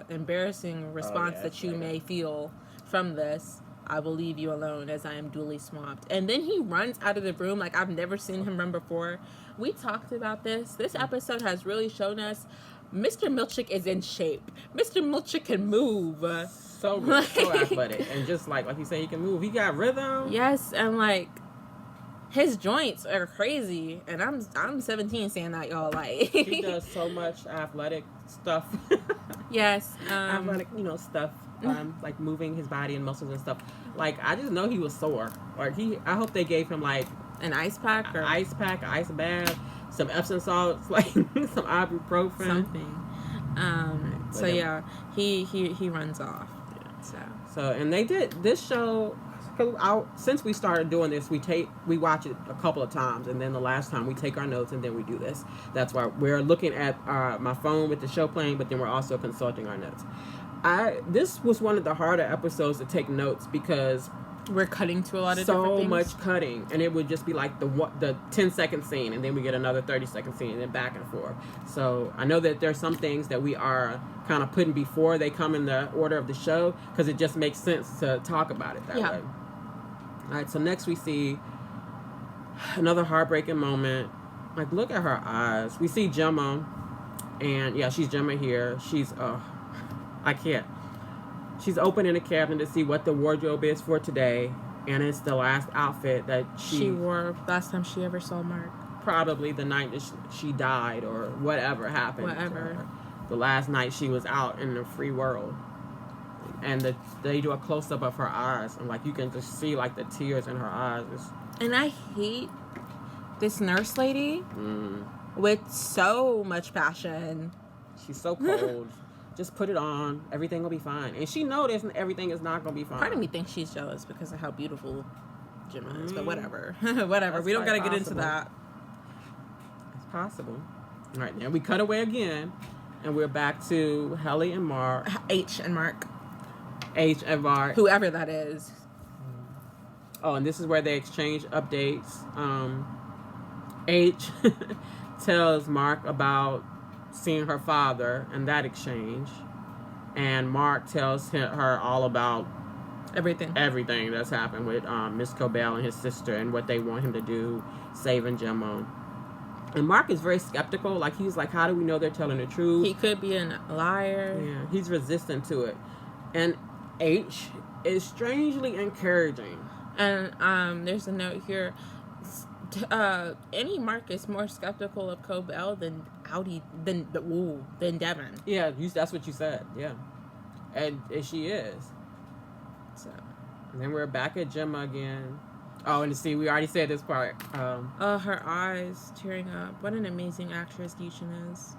embarrassing response that you may feel from this, I will leave you alone as I am duly swamped." And then he runs out of the room like I've never seen him run before. We talked about this. This episode has really shown us Mr. Milchick is in shape. Mr. Milchick can move. So good, so athletic. And just like you said, he can move. He got rhythm. Yes, and like his joints are crazy. And I'm 17 saying that, y'all. Like he does so much athletic stuff. Yes. Athletic, stuff. Like moving his body and muscles and stuff. Like I just know he was sore. Like I hope they gave him like an ice pack, or ice bath, some Epsom salts, like some ibuprofen, something. So yeah, he runs off. Yeah. So and they did this show. Since we started doing this, we watch it a couple of times, and then the last time we take our notes, and then we do this. That's why we're looking at my phone with the show playing, but then we're also consulting our notes. This was one of the harder episodes to take notes because we're cutting to a lot of different things. So much cutting, and it would just be like the 10-second scene, and then we get another 30-second scene, and then back and forth. So I know that there's some things that we are kind of putting before they come in the order of the show, because it just makes sense to talk about it that way. All right, so next we see another heartbreaking moment. Like, look at her eyes. We see Gemma, and yeah, she's Gemma here. She's I can't. She's opening a cabinet to see what the wardrobe is for today, and it's the last outfit that she wore last time she ever saw Mark. Probably the night that she died, or whatever happened. Whatever. The last night she was out in the free world. And they do a close-up of her eyes, and like you can just see like the tears in her eyes. And I hate this nurse lady with so much passion. She's so cold. Just put it on. Everything will be fine. And she knows everything is not going to be fine. Part of me thinks she's jealous because of how beautiful Gemma is. But whatever. Whatever. We don't got to get into that. It's possible. All right. Now we cut away again. And we're back to Helly and Mark. H and Mark. Whoever that is. Oh, and this is where they exchange updates. H tells Mark about seeing her father and that exchange, and Mark tells her all about everything that's happened with Miss Cobell and his sister and what they want him to do, saving Gemma. And Mark is very skeptical. Like, he's like, how do we know they're telling the truth? He could be a liar. Yeah, he's resistant to it. And H is strangely encouraging. And there's a note here. Any Mark is more skeptical of Cobell than Devin. Yeah, that's what you said. Yeah, and she is. So, and then we're back at Gemma again. Oh, and see, we already said this part. Her eyes tearing up. What an amazing actress Geishan is.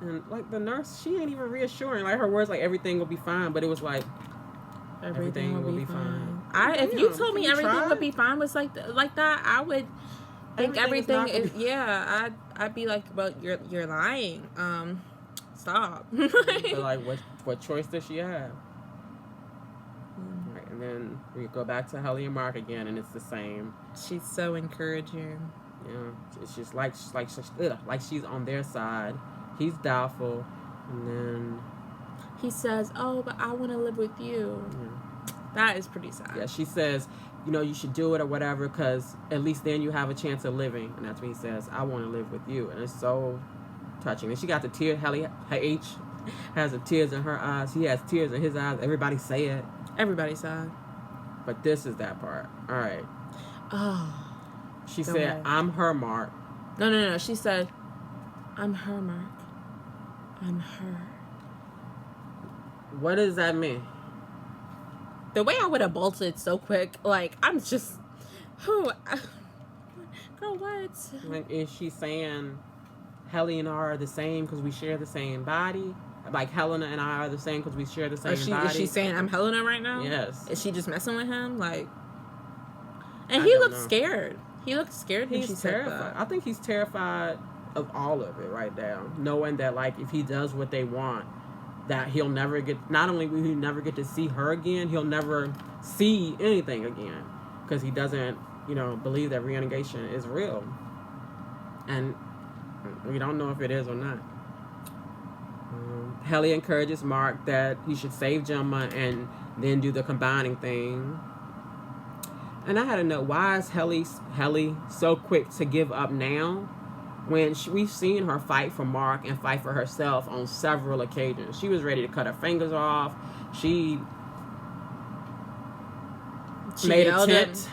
And like the nurse, she ain't even reassuring. Like her words, like everything will be fine, but it was like everything will be fine. If you told me everything would be fine was like that, I would think everything is. Yeah, I'd be like, well, you're lying. Stop. But like, what choice does she have? Right, and then we go back to Helly and Mark again, and it's the same. She's so encouraging. Yeah, it's just like she's on their side. He's doubtful, and then he says, "Oh, but I want to live with you." Yeah. That is pretty sad. Yeah, she says, you should do it or whatever, because at least then you have a chance of living. And that's when he says, I want to live with you. And it's so touching. And she got the tears. Helly H has the tears in her eyes. He has tears in his eyes. Everybody say it. Everybody said. But this is that part. All right. Oh. She said, I'm her Mark. No. She said, I'm her Mark. I'm her. What does that mean? the way I would have bolted so quick, like, I'm just, girl, what? Like, is she saying Helly and I are the same because we share the same body? Like, Helena and I are the same because we share the same body? Is she saying I'm Helena right now? Yes. Is she just messing with him? Like, and he looked scared. He looked scared when she said that. I think he's terrified of all of it right now, knowing that, like, if he does what they want, that he'll never get, not only will he never get to see her again, he'll never see anything again because he doesn't, believe that reintegration is real. And we don't know if it is or not. Helly encourages Mark that he should save Gemma and then do the combining thing. And I had to know, why is Helly so quick to give up now when we've seen her fight for Mark and fight for herself on several occasions? She was ready to cut her fingers off. She made a tent.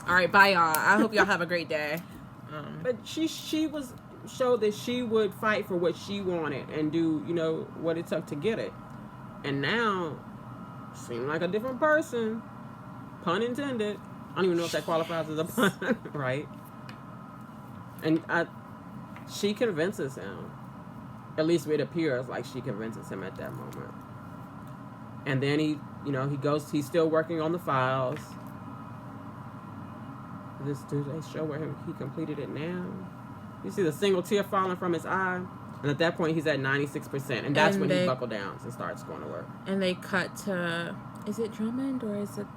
All right, bye, y'all. I hope y'all have a great day. But she showed that she would fight for what she wanted and do, what it took to get it. And now, seemed like a different person. Pun intended. I don't even know if that qualifies as a pun, right? And she convinces him. At least it appears like she convinces him at that moment. And then he goes, he's still working on the files. Do they show where he completed it now? You see the single tear falling from his eye. And at that point, he's at 96%. And that's when he buckled down and starts going to work. And they cut to, is it Drummond or is it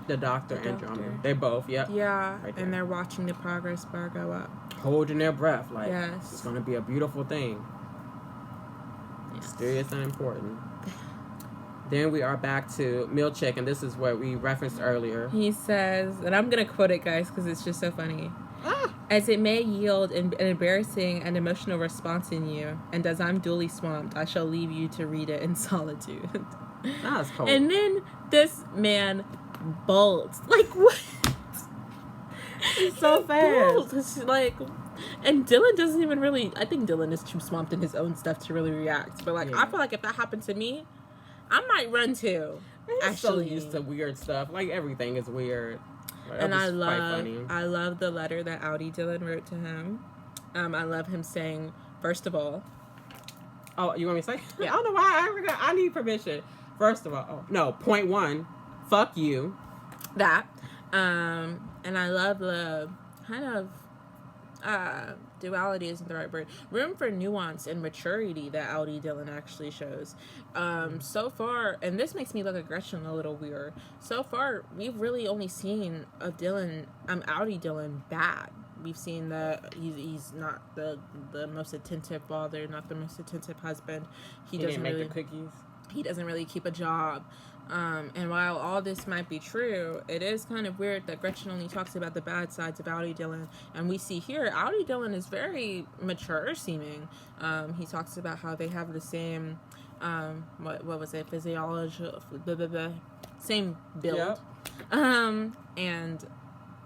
the doctor and Drummond? They both, yep. Yeah, right, and they're watching the progress bar go up. Holding their breath. Like, yes. It's going to be a beautiful thing. Yes. Mysterious and important. Then we are back to Milchick, and this is what we referenced earlier. He says, and I'm going to quote it, guys, because it's just so funny. As it may yield an embarrassing and emotional response in you, and as I'm duly swamped, I shall leave you to read it in solitude. That's cold. And then this man bolts. Like, what? He's so fast. It's like, and Dylan doesn't even really, I think Dylan is too swamped in his own stuff to really react. But, like, I feel like if that happened to me, I might run too. He's so used to weird stuff. Like, everything is weird. And I love the letter that Audi Dylan wrote to him. I love him saying, first of all. Oh, you want me to say? Yeah. I don't know why I forgot. I need permission. First of all, point one, fuck you. That. And I love the kind of duality isn't the right word. Room for nuance and maturity that Audi Dylan actually shows. So far, and this makes me look at Gretchen a little weird. So far, we've really only seen a Dylan, Audi Dylan bad. We've seen that he's not the most attentive father, not the most attentive husband. He doesn't make really the cookies. He doesn't really keep a job. And while all this might be true, it is kind of weird that Gretchen only talks about the bad sides of Audi Dylan. And we see here, Audi Dylan is very mature seeming. He talks about how they have the same, what was it, physiology, same build. Yep. And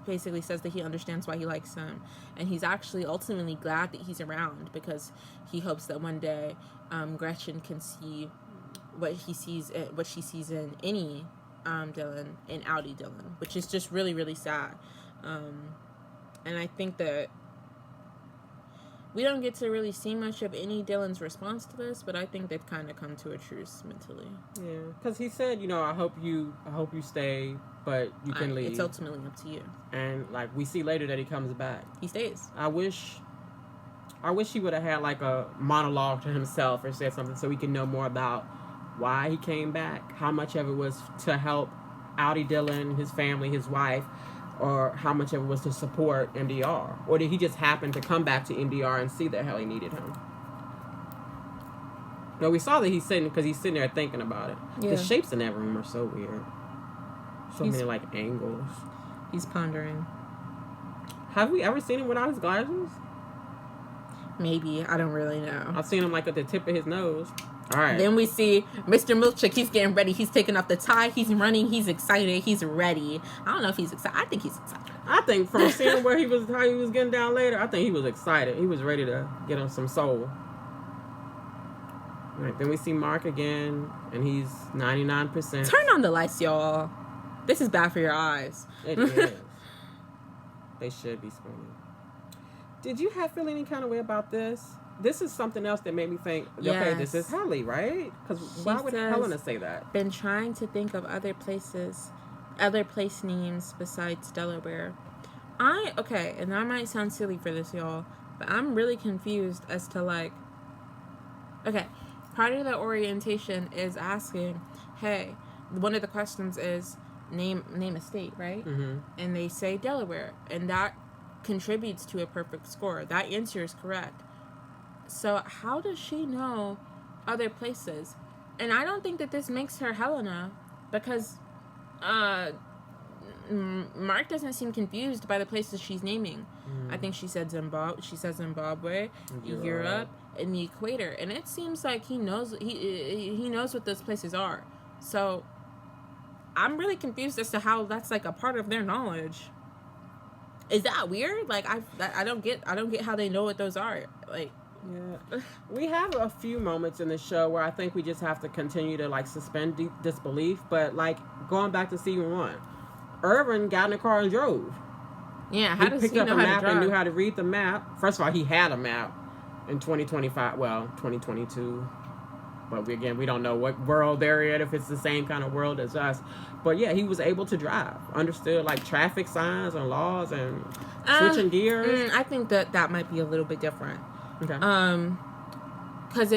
basically says that he understands why he likes him. And he's actually ultimately glad that he's around because he hopes that one day Gretchen can see what she sees in any Dylan, in Audi Dylan, which is just really, really sad. And I think that we don't get to really see much of any Dylan's response to this, but I think they've kind of come to a truce mentally. Yeah, because he said, I hope you stay, but you can leave. It's ultimately up to you. And like we see later that he comes back. He stays. I wish he would have had like a monologue to himself or said something so we can know more about why he came back, how much of it was to help Audi Dylan, his family, his wife, or how much of it was to support MDR. Or did he just happen to come back to MDR and see that Helly needed him? No, we saw that he's sitting there thinking about it. Yeah. The shapes in that room are so weird. Many like angles. He's pondering. Have we ever seen him without his glasses? Maybe. I don't really know. I've seen him like at the tip of his nose. All right. Then we see Mr. Milchick. He's getting ready. He's taking off the tie. He's running. He's excited. He's ready. I don't know if he's excited. I think he's excited. I think from seeing how he was getting down later, I think he was excited. He was ready to get him some soul. Right, then we see Mark again, and he's 99%. Turn on the lights, y'all. This is bad for your eyes. It is. They should be screaming. Did you feel any kind of way about this? This is something else that made me think, okay, this is Helly, right? Because why would Helena say that? Been trying to think of other place names besides Delaware. And that might sound silly for this, y'all, but I'm really confused as to, like, okay, part of the orientation is asking, hey, one of the questions is name a state, right? Mm-hmm. And they say Delaware, and that contributes to a perfect score. That answer is correct. So how does she know other places? And I don't think that this makes her Helena, because Mark doesn't seem confused by the places she's naming. I think she said Zimbabwe, Europe, and the equator, and it seems like he knows what those places are. So I'm really confused as to how that's like a part of their knowledge. Is that weird? Like I don't get how they know what those are. Like, yeah, we have a few moments in the show where I think we just have to continue to like suspend disbelief. But like going back to season 1, Irvin got in the car and drove. Yeah, he picked up a map and knew how to read the map. First of all, he had a map in 2025. Well, 2022. But we don't know what world they're in, if it's the same kind of world as us. But yeah, he was able to drive. Understood like traffic signs and laws and switching gears. I think that might be a little bit different. Okay. Because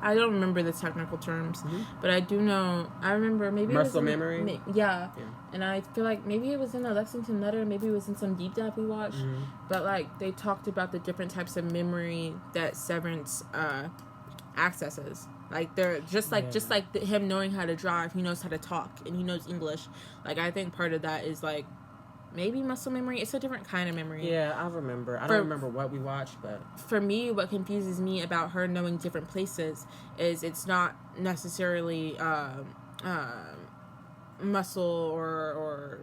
I don't remember the technical terms, but I do know. I remember maybe muscle memory. Yeah, and I feel like maybe it was in a Lexington Letter, maybe it was in some deep dive we watched. But like they talked about the different types of memory that Severance accesses. Like they're just like him knowing how to drive, he knows how to talk, and he knows English. Like I think part of that is like maybe muscle memory. It's a different kind of memory. Yeah, I remember. I don't remember what we watched, but for me, what confuses me about her knowing different places is it's not necessarily muscle or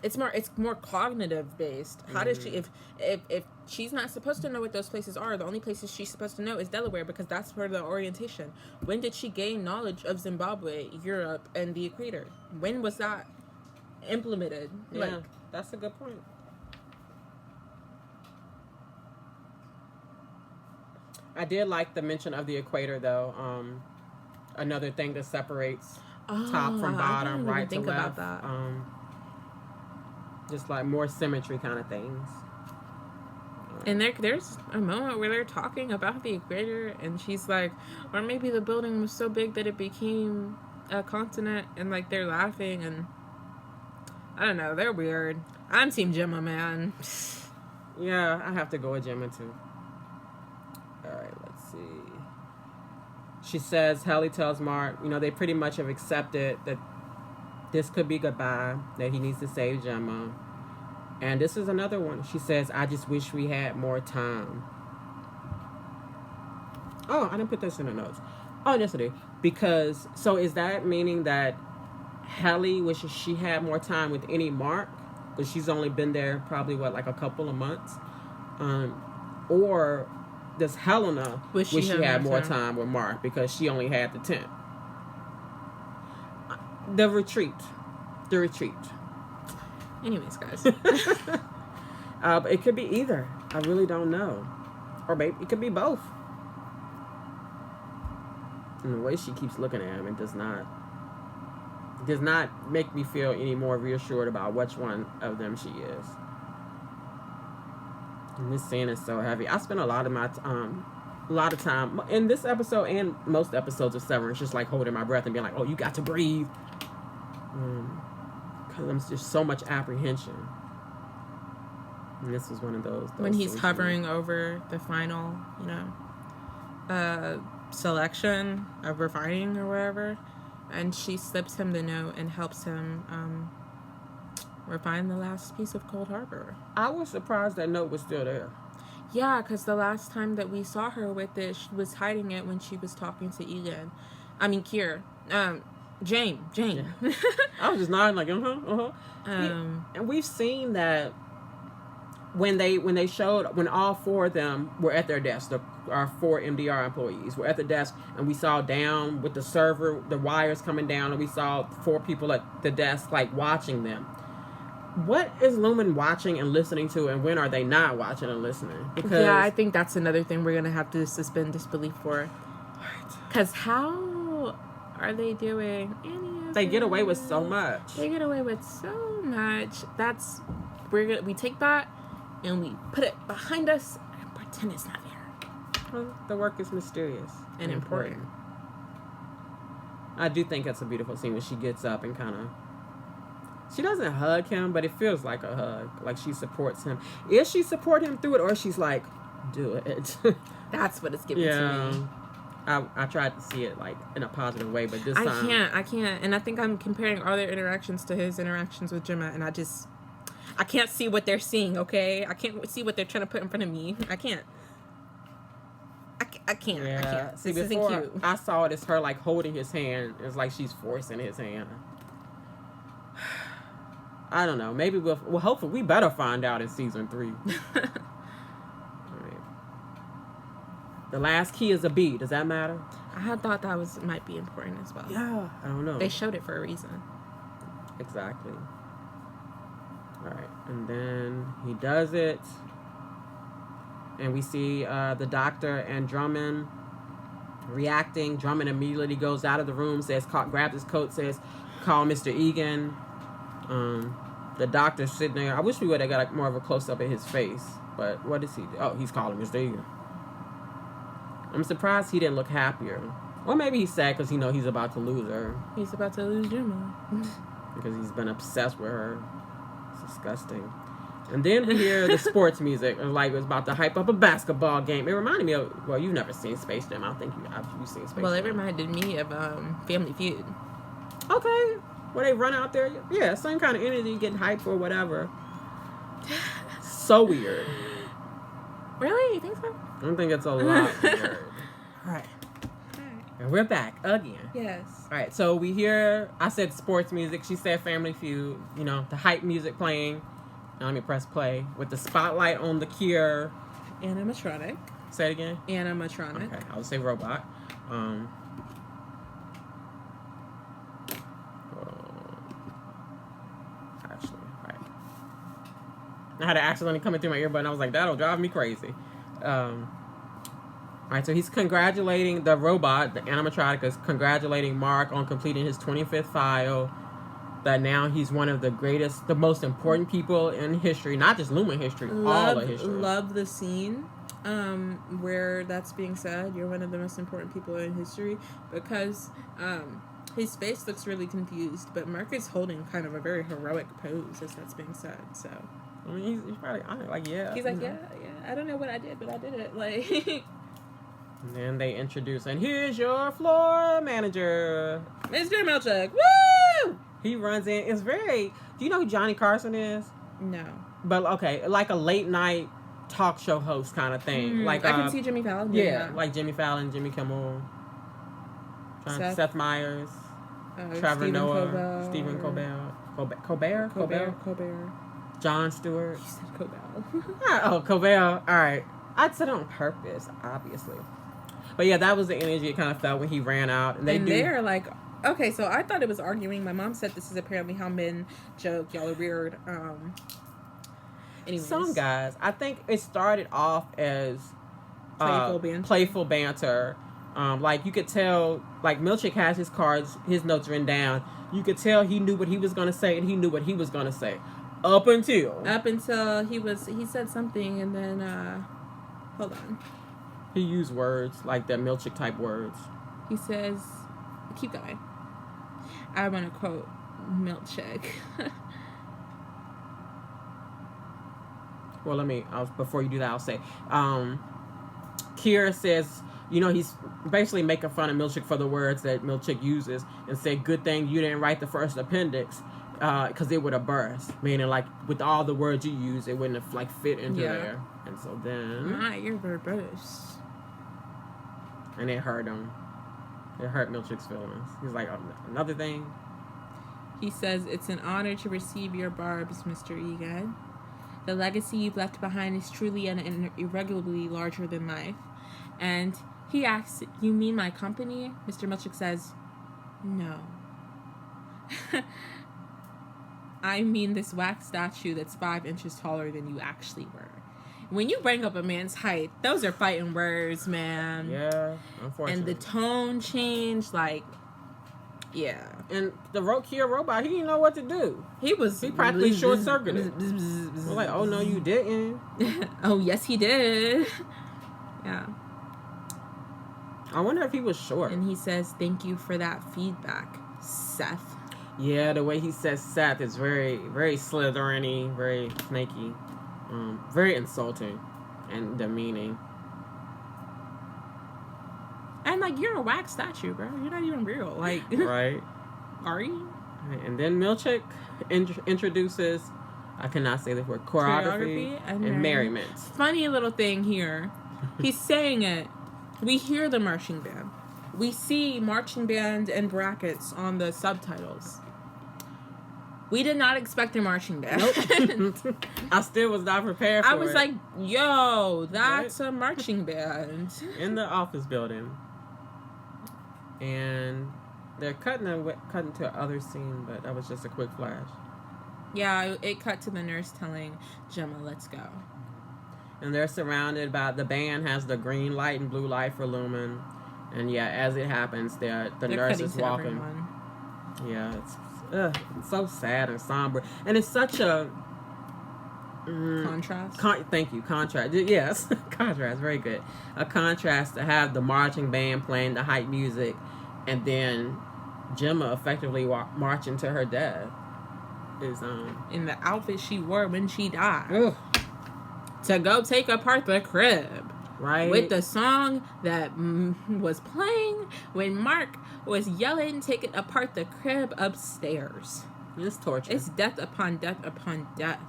it's more cognitive based. How does she if she's not supposed to know what those places are, the only places she's supposed to know is Delaware, because that's for the orientation. When did she gain knowledge of Zimbabwe, Europe, and the equator? When was that implemented? Yeah, that's a good point. I did like the mention of the equator, though. Another thing that separates top from bottom, right to left. About that. Just like more symmetry kind of things. And there's a moment where they're talking about the equator, and she's like, or maybe the building was so big that it became a continent, and like they're laughing, and I don't know, they're weird. I'm Team Gemma, man. Yeah, I have to go with Gemma too. Alright, let's see. She says, Helly tells Mark, they pretty much have accepted that this could be goodbye, that he needs to save Gemma. And this is another one. She says, I just wish we had more time. Oh, I didn't put this in the notes. Oh, yes, I did. Because, so is that meaning that Helly wishes she had more time with any Mark? Because she's only been there probably, like a couple of months? Or does Helena wish she had more time with Mark because she only had the tent? The retreat. Anyways, guys. But it could be either. I really don't know. Or maybe it could be both. And the way she keeps looking at him, it does not make me feel any more reassured about which one of them she is. And this scene is so heavy. I spent a lot of time in this episode and most episodes of Severance just like holding my breath and being like, oh, you got to breathe. Because there's just so much apprehension. And this was one of those when he's hovering over the final, selection of refining or whatever, and she slips him the note and helps him refine the last piece of Cold Harbor. I was surprised that note was still there. Yeah, because the last time that we saw her with it, she was hiding it when she was talking to Kier. Jane. Yeah. I was just nodding like, And we've seen that when all four of them were at their desk, our 4 MDR employees were at the desk, and we saw down with the server, the wires coming down, and we saw 4 people at the desk, like, watching them. What is Lumen watching and listening to, and when are they not watching and listening? Because yeah, I think that's another thing we're gonna have to suspend disbelief for. Because how are they doing any of They get away with so much. They get away with so much. We take that and we put it behind us and pretend it's not there. Well, the work is mysterious and important. I do think it's a beautiful scene when she gets up and kind of. She doesn't hug him, but it feels like a hug. Like she supports him. Is she support him through it, or she's like, do it? That's what it's giving to me. I tried to see it like in a positive way, but this time I can't. And I think I'm comparing all their interactions to his interactions with Gemma, and I can't see what they're seeing. Okay, I can't see what they're trying to put in front of me. I can't. I can't. Yeah. I can't. See, this before isn't cute. I saw it as her like holding his hand. It's like she's forcing his hand. I don't know. Maybe well, hopefully we better find out in season 3. All right. The last key is a B. Does that matter? I thought that might be important as well. Yeah, I don't know. They showed it for a reason. Exactly. All right, and then he does it, and we see the doctor and Drummond reacting. Drummond immediately goes out of the room, grabs his coat, says, "Call Mr. Egan." The doctor's sitting there. I wish we would have got more of a close-up at his face. But what does he do? Oh, he's calling Mr. Egan. I'm surprised he didn't look happier. Or maybe he's sad because he's about to lose her. He's about to lose Gemma. Because he's been obsessed with her. It's disgusting. And then we hear the sports music. Like it was about to hype up a basketball game. It reminded me of, well, you've never seen Space Jam. I don't think you've seen Space Jam. Well, it reminded me of Family Feud. Okay. Where they run out there. Yeah, same kind of energy, getting hyped or whatever. So weird. Really? You think so? I don't think it's a lot weird. All right. And we're back again. Yes. All right, so we hear, I said sports music. She said Family Feud. The hype music playing. Now let me press play. With the spotlight on the Cure. Animatronic. Say it again. Animatronic. Okay, I would say robot. Actually, right. I had an accidentally coming through my earbud, and I was like, that'll drive me crazy. All right, so he's congratulating the robot, the animatronic is congratulating Mark on completing his 25th file, that now he's one of the greatest, the most important people in history, not just Lumen history, all of history. Love the scene where that's being said, you're one of the most important people in history, because his face looks really confused, but Mark is holding kind of a very heroic pose as that's being said, so. I mean, he's probably like, yeah. He's like, yeah, I don't know what I did, but I did it, like... And then they introduce, and here's your floor manager, Mr. Milchuk. Woo! He runs in. It's very. Do you know who Johnny Carson is? No. But okay, like a late night talk show host kind of thing. Like I can see Jimmy Fallon. Yeah, like Jimmy Fallon, Jimmy Kimmel, Seth Meyers, Trevor Stephen Noah, Colbert. Stephen Colbert, Jon Stewart. You said Colbert. Oh, Colbert. All right, I said it on purpose, obviously. But yeah, that was the energy it kind of felt when he ran out. And they're like, okay, so I thought it was arguing. My mom said this is apparently how men joke. Y'all are weird. Anyways. Some guys. I think it started off as playful banter. Like you could tell, like Milchick has his cards, his notes written down. You could tell he knew what he was going to say, and he knew what he was going to say. Up until he said something, and then, hold on. He used words, like the Milchick type words. He says, keep going. I want to quote Milchick. Well, before you do that, I'll say, Kira says, he's basically making fun of Milchick for the words that Milchick uses and said, good thing you didn't write the first appendix, because it would have burst. Meaning, like, with all the words you use, it wouldn't have, like, fit into there. And so then... My ear burst. And it hurt him. It hurt Milchick's feelings. He's like, another thing. He says, it's an honor to receive your barbs, Mr. Egan. The legacy you've left behind is truly and irregularly larger than life. And he asks, you mean my company? Mr. Milchick says, no. I mean this wax statue that's 5 inches taller than you actually were. When you bring up a man's height, those are fighting words, man. Yeah, unfortunately. And the tone changed, like, yeah. And the Kia robot, he didn't know what to do. He practically short-circuited. We're like, oh, no, you didn't. Oh, yes, he did. Yeah. I wonder if he was short. And he says, thank you for that feedback, Seth. Yeah, the way he says Seth is very, very Slytherin-y, very snaky, very insulting and demeaning. And, like, you're a wax statue, bro. You're not even real. Like, right. Are you? Right. And then Milchick introduces, I cannot say this word, choreography and merriment. Funny little thing here. He's saying it. We hear the marching band. We see marching band and brackets on the subtitles. We did not expect a marching band. Nope. I still was not prepared for it. I was like, yo, that's a marching band. In the office building. And they're cutting to other scene, but that was just a quick flash. Yeah, it cut to the nurse telling Gemma, let's go. And they're surrounded by, the band has the green light and blue light for Lumen. And yeah, as it happens, the nurse is walking. Everyone. Yeah, it's so sad and somber. And it's such a... contrast? Thank you, contrast. Yes, contrast, very good. A contrast to have the marching band playing the hype music and then Gemma effectively marching to her death. Is in the outfit she wore when she died. Ugh. To go take apart the crib. Right. With the song that was playing when Mark was yelling, taking apart the crib upstairs. It's torture. It's death upon death upon death.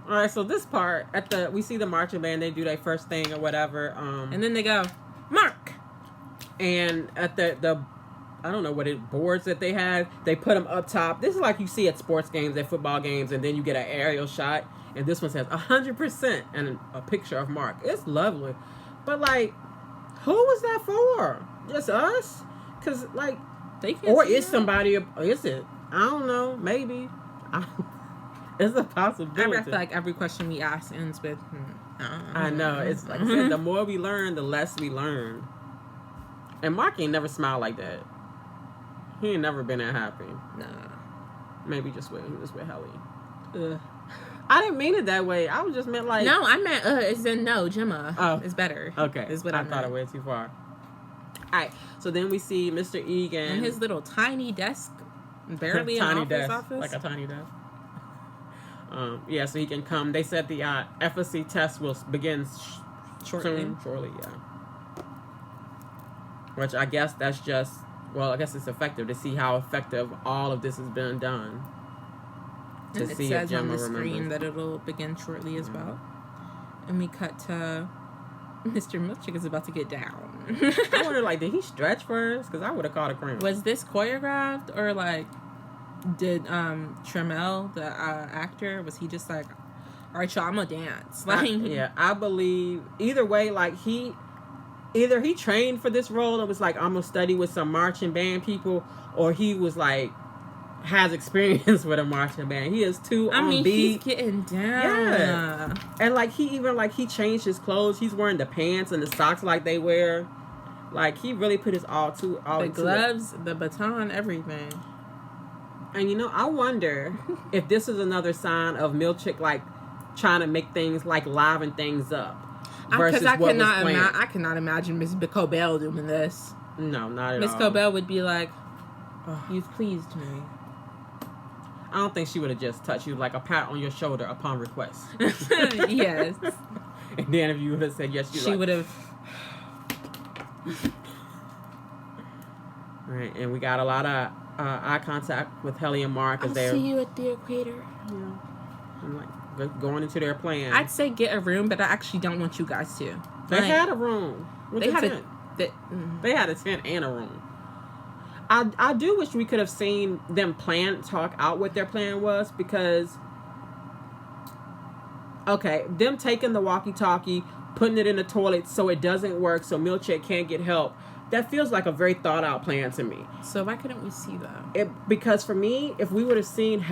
All right, so this part, we see the marching band, they do their first thing or whatever. And then they go, Mark! And at the I don't know what boards that they have, they put them up top. This is like you see at sports games, at football games, and then you get an aerial shot. And this one says 100% and a picture of Mark. It's lovely. But, like, who was that for? Just us? Because, like, they can't or is somebody, is it? I don't know. Maybe. It's a possibility. I feel like every question we ask ends with, I know. It's like I said, the more we learn, the less we learn. And Mark ain't never smiled like that. He ain't never been that happy. Nah. Maybe just when he was with Helly. Ugh. I didn't mean it that way. I was just meant like... No, I meant, it's in no, Gemma. Oh. It's better. Okay. Is what I thought it went too far. Alright, so then we see Mr. Egan. And his little tiny desk. Barely an office. Like a tiny desk. Yeah, so he can come. They said the efficacy test will begin shortly, yeah. Which I guess that's just... Well, I guess it's effective to see how effective all of this has been done. And it says on the screen that it'll begin shortly as well. And we cut to Mr. Milchick is about to get down. I wonder, like, did he stretch first? Because I would have caught a cramp. Was this choreographed or, like, did Tremel, the actor, was he just like, all right, y'all, I'm gonna dance? Like, I believe either way, like either he trained for this role and was like, I'm gonna study with some marching band people, or he was like, has experience with a marching band. He is too on beat. He's getting down. Yeah. And like he changed his clothes. He's wearing the pants and the socks like they wear. Like he really put his all the gloves, the baton, everything. And you know, I wonder if this is another sign of Milchick like trying to make things like liven things up. Because I cannot imagine Miss Cobell doing this. No, not at all. Miss Cobell would be like, oh, you've pleased me. I don't think she would have just touched you like a pat on your shoulder upon request. Yes. And then if you would have said yes, she would have. Right, and we got a lot of eye contact with Helly and Mark as I'll see you at the equator. Yeah. And like going into their plan. I'd say get a room, but I actually don't want you guys to. They had a room. They had a tent and a room. I do wish we could have seen them talk out what their plan was, because Okay, them taking the walkie-talkie, putting it in the toilet so it doesn't work, so Milchick can't get help. That feels like a very thought-out plan to me. So why couldn't we see that? Because for me, if we would have seen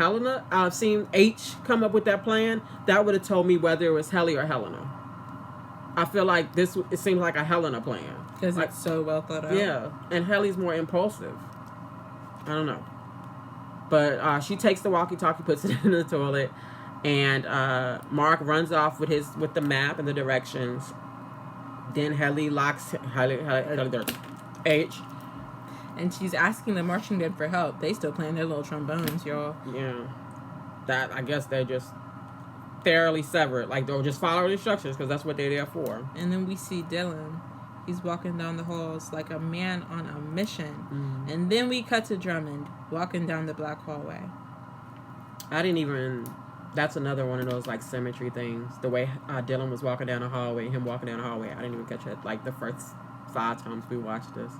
seen H come up with that plan, that would have told me whether it was Helly or Helena. I feel like it seems like a Helena plan. Because it's so well thought out. Yeah, and Helly's more impulsive. I don't know. But she takes the walkie-talkie, puts it in the toilet, and Mark runs off with the map and the directions. Then Helly locks H. And she's asking the marching band for help. They still playing their little trombones, y'all. Yeah. That, I guess they're just thoroughly severed. Like, they'll just follow the instructions because that's what they're there for. And then we see Dylan. He's walking down the halls like a man on a mission. Mm-hmm. And then we cut to Drummond walking down the black hallway. That's another one of those, like, symmetry things. The way Dylan was walking down the hallway, him walking down the hallway. I didn't even catch it, like, the first 5 times we watched this.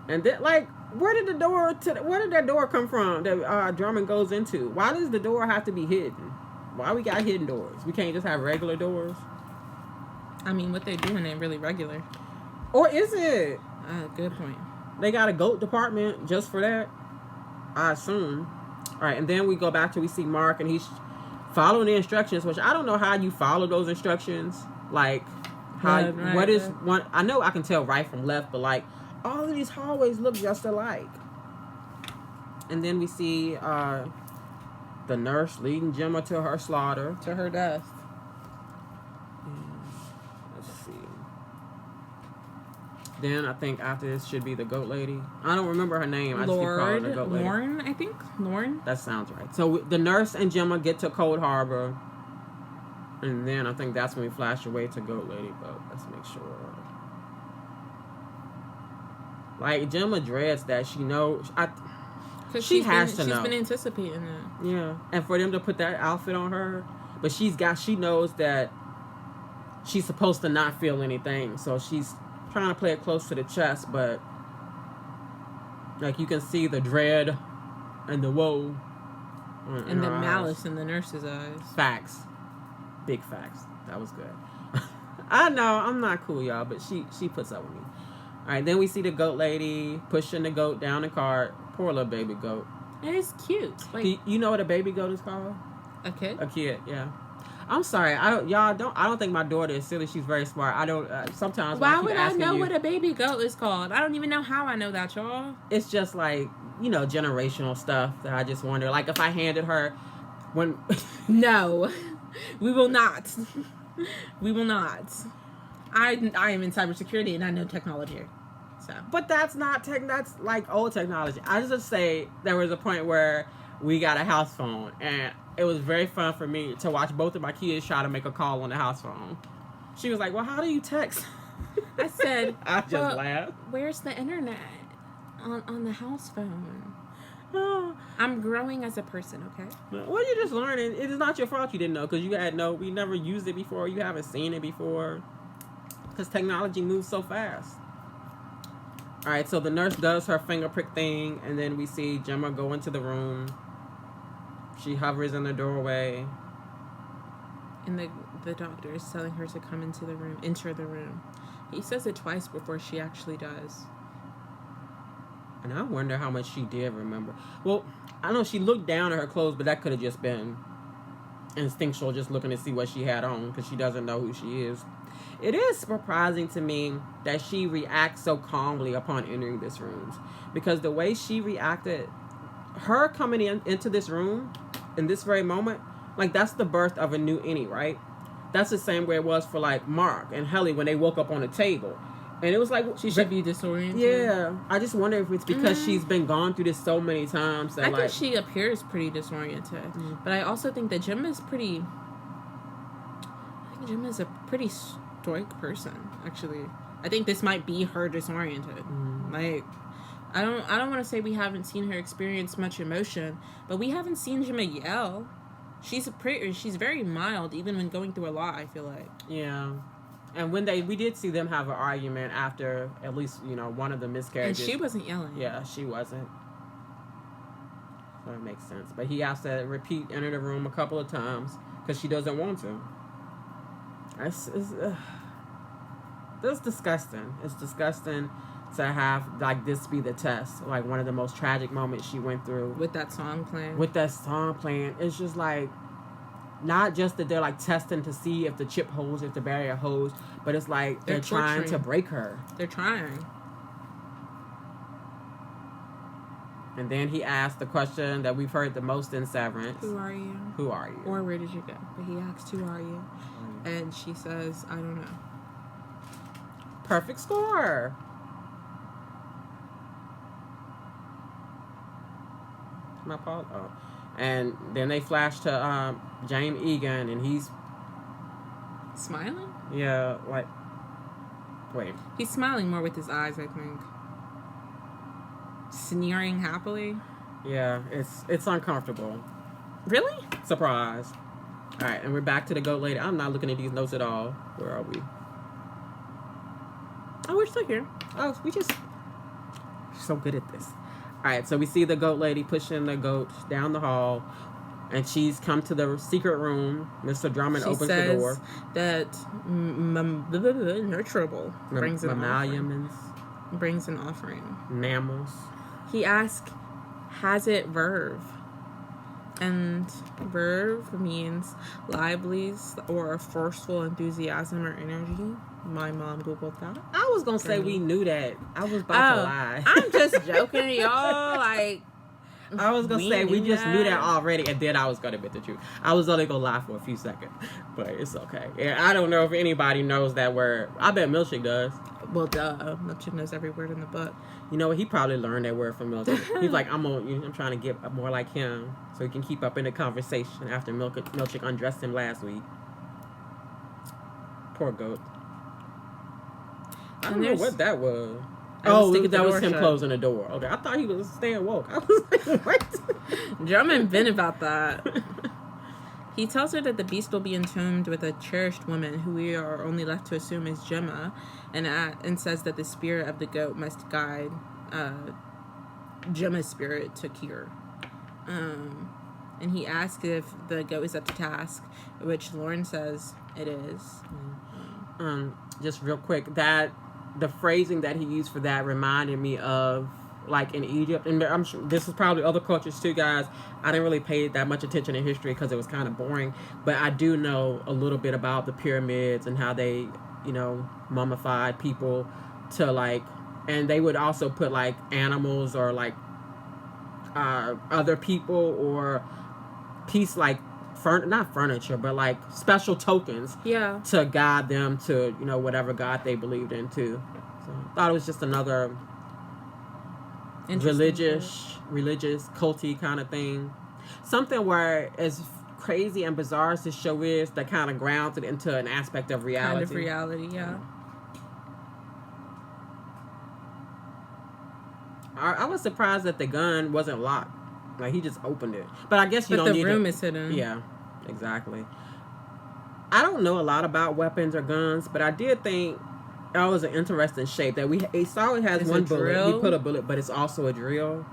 And then, like, where did that door come from that Drummond goes into? Why does the door have to be hidden? Why we got hidden doors? We can't just have regular doors? I mean, what they're doing ain't really regular. Or is it? Good point. They got a goat department just for that, I assume. All right, and then we go back to, we see Mark, and he's following the instructions, which I don't know how you follow those instructions. Like, how, right, what is one? I know I can tell right from left, but, like, all of these hallways look just alike. And then we see the nurse leading Gemma to her slaughter. To her death. Let's see. Then I think after this should be the goat lady. I don't remember her name. I just keep calling her the goat lady. Lauren, I think. Lauren? That sounds right. So the nurse and Gemma get to Cold Harbor. And then I think that's when we flash away to Goat Lady. But let's make sure. Like, Gemma dreads that. She knows. She has to know. She's been anticipating it. Yeah. And for them to put that outfit on her. But she knows that she's supposed to not feel anything. So she's trying to play it close to the chest. But, like, you can see the dread and the woe. And the malice in the nurse's eyes. Facts. Big facts. That was good. I know. I'm not cool, y'all. But she puts up with me. All right, then we see the goat lady pushing the goat down the cart. Poor little baby goat. And it's cute. Like, you know what a baby goat is called? A kid. A kid, yeah. I'm sorry. I don't think my daughter is silly. She's very smart. I don't. Sometimes. Why would I know what a baby goat is called? I don't even know how I know that, y'all. It's just like, generational stuff that I just wonder. Like, if I handed her when. No, we will not. We will not. I am in cybersecurity and I know technology. So. But that's not that's like old technology. I just say there was a point where we got a house phone and it was very fun for me to watch both of my kids try to make a call on the house phone. She was like, "Well, how do you text?" I said, I just laughed. Where's the internet on the house phone? I'm growing as a person, okay? Well, you're just learning. It is not your fault you didn't know because we never used it before. You haven't seen it before. Because technology moves so fast. All right, so the nurse does her finger prick thing, and then we see Gemma go into the room. She hovers in the doorway. And the doctor is telling her to come enter the room. He says it twice before she actually does. And I wonder how much she did remember. Well, I know she looked down at her clothes, but that could have just been instinctual, just looking to see what she had on, because she doesn't know who she is. It is surprising to me that she reacts so calmly upon entering this room. Because the way she reacted, her coming into this room, in this very moment, like, that's the birth of a new Annie, right? That's the same way it was for, like, Mark and Helly when they woke up on the table. And it was like... She should be disoriented. Yeah. I just wonder if it's because she's been gone through this so many times that, I think she appears pretty disoriented. Mm-hmm. But I also think that Gemma's pretty... I think Gemma's a pretty stoic person, actually. I think this might be her disoriented. Mm-hmm. Like, I don't want to say we haven't seen her experience much emotion, but we haven't seen Gemma yell. She's very mild, even when going through a lot, I feel like. Yeah. And when we did see them have an argument after at least, one of the miscarriages. And she wasn't yelling. Yeah, she wasn't. So it makes sense. But he has to repeat, enter the room a couple of times because she doesn't want to. That's disgusting. It's disgusting to have like this be the test. Like one of the most tragic moments she went through. With that song playing. It's just like, not just that they're like testing to see if the chip holds, if the barrier holds, but it's like they're trying to break her. They're trying. And then he asked the question that we've heard the most in Severance. Who are you? Who are you? Or where did you go? But he asked, who are you? And she says, I don't know. Perfect score. My fault. Oh. And then they flash to James Egan, and he's smiling? Yeah, like, wait. He's smiling more with his eyes, I think. Sneering happily. Yeah, it's uncomfortable. Really? Surprise. All right, and we're back to the goat lady. I'm not looking at these notes at all. Where are we? Oh, we're still here. Oh, we're so good at this. All right, so we see the goat lady pushing the goat down the hall, and she's come to the secret room. Mr. Drummond opens the door. That nurturable brings an offering. Brings an offering. Mammals. He asks, has it verve? And verve means lively or forceful enthusiasm or energy. My mom Googled that. I was going to say we knew that. I was about to lie. I'm just joking, y'all. Like, I was going to say we just knew that already, and then I was going to admit the truth. I was only going to lie for a few seconds, but it's okay. And I don't know if anybody knows that word. I bet Milkshake does. Well, duh. Milkshake knows every word in the book. You know what? He probably learned that word from Milkshake. He's like, I'm trying to get more like him so he can keep up in the conversation after Milkshake undressed him last week. Poor goat. I don't know what that was. That was him closing the door. Okay, I thought he was staying woke. I was like, what? Drummond been about that. He tells her that the beast will be entombed with a cherished woman who we are only left to assume is Gemma, and says that the spirit of the goat must guide Gemma's spirit to cure. And he asks if the goat is up to task, which Lauren says it is. Just real quick, that the phrasing that he used for that reminded me of, like, in Egypt, and I'm sure this is probably other cultures too, guys. I didn't really pay that much attention in history because it was kind of boring, but I do know a little bit about the pyramids and how they, mummified people to, like, and they would also put, like, animals or, like, other people or piece, like, not furniture, but like special tokens, to guide them to whatever god they believed in too. So I thought it was just another religious culty kind of thing, something where, as crazy and bizarre as this show is, that kind of grounds it into an aspect of reality. I was surprised that the gun wasn't locked. Like, he just opened it. But I guess you don't need the room is hidden. Yeah, exactly. I don't know a lot about weapons or guns, but I did think that was an interesting shape. That he saw it has one bullet. Drill? He put a bullet, but it's also a drill.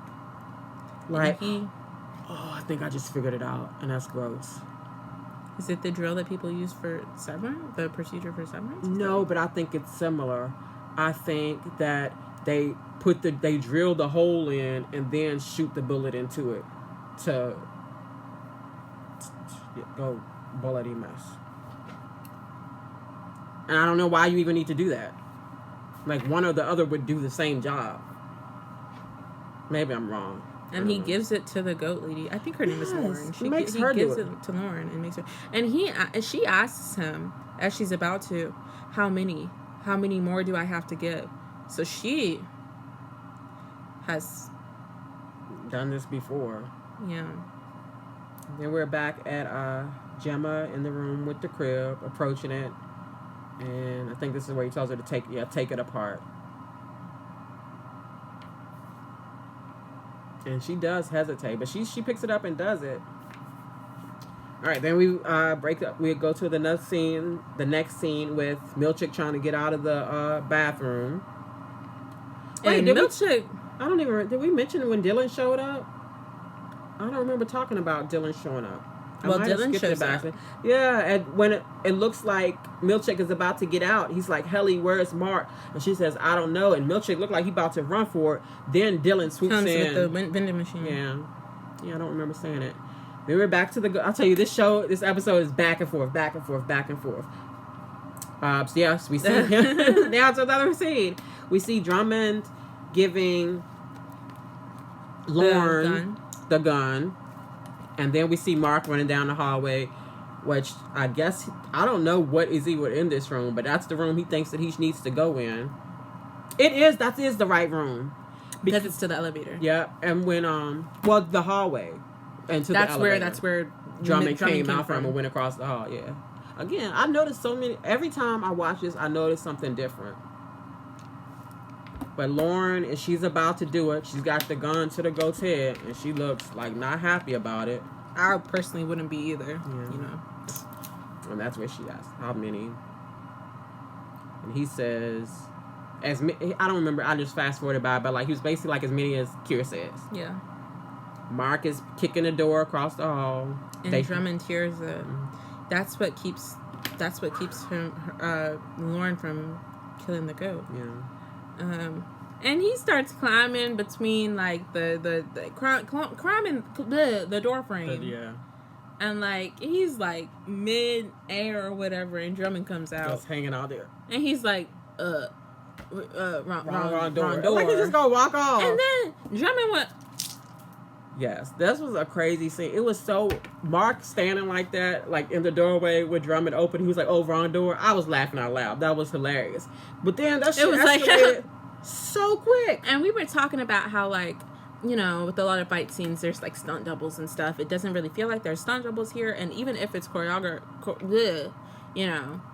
Like, I think I just figured it out, and that's gross. Is it the drill that people use for severance? The procedure for severance? No, but I think it's similar. I think that they drill the hole in and then shoot the bullet into it to go bloody mess. And I don't know why you even need to do that. Like, one or the other would do the same job. Maybe I'm wrong. And he gives it to the goat lady. I think her name is Lauren. He gives it to Lauren and makes her. And she asks him, as she's about to, how many more do I have to give? So she has done this before. Yeah. Then we're back at Gemma in the room with the crib, approaching it, and I think this is where he tells her to take it apart. And she does hesitate, but she picks it up and does it. All right, then we break up. We go to the next scene with Milkshake trying to get out of the bathroom. Wait, Milkshake. Did we mention when Dylan showed up? I don't remember talking about Dylan showing up. Well, Dylan shows up. Yeah, and when it looks like Milkshake is about to get out, he's like, Helly, where's Mark? And she says, I don't know. And Milkshake looked like he about to run for it. Then Dylan swoops Comes in. with the vending machine. Yeah. Yeah, I don't remember saying it. Then we're back to I'll tell you, this episode is back and forth, back and forth, back and forth. So yes, we see him. Now to another scene. We see Drummond giving Lauren the gun. And then we see Mark running down the hallway, which I guess, I don't know what is even in this room, but that's the room he thinks that he needs to go in. That is the right room. Because it's to the elevator. Yeah, and when, the hallway. And to the elevator. That's where Drummond came out from and went across the hall, yeah. Again, I noticed every time I watch this, I notice something different. But Lauren, and she's about to do it. She's got the gun to the goat's head, and she looks like not happy about it. I personally wouldn't be either, And that's where she asks, how many? And he says, I don't remember, I just fast forwarded by it, but like he was basically like as many as Kira says. Yeah. Mark is kicking the door across the hall. And Drummond hears it. That's what keeps Lauren from killing the goat. Yeah. And he starts climbing between like climbing the door frame. Yeah. And like he's like mid air or whatever, and Drummond comes out. Just hanging out there. And he's like, wrong door. Like he's just gonna walk off. And then Drummond went. Yes, this was a crazy scene. It was so Mark standing like that, like in the doorway with Drummond open. He was like, "Oh, wrong door." I was laughing out loud. That was hilarious. But then that shit escalated so quick. And we were talking about how like, with a lot of fight scenes, there's like stunt doubles and stuff. It doesn't really feel like there's stunt doubles here. And even if it's choreographed,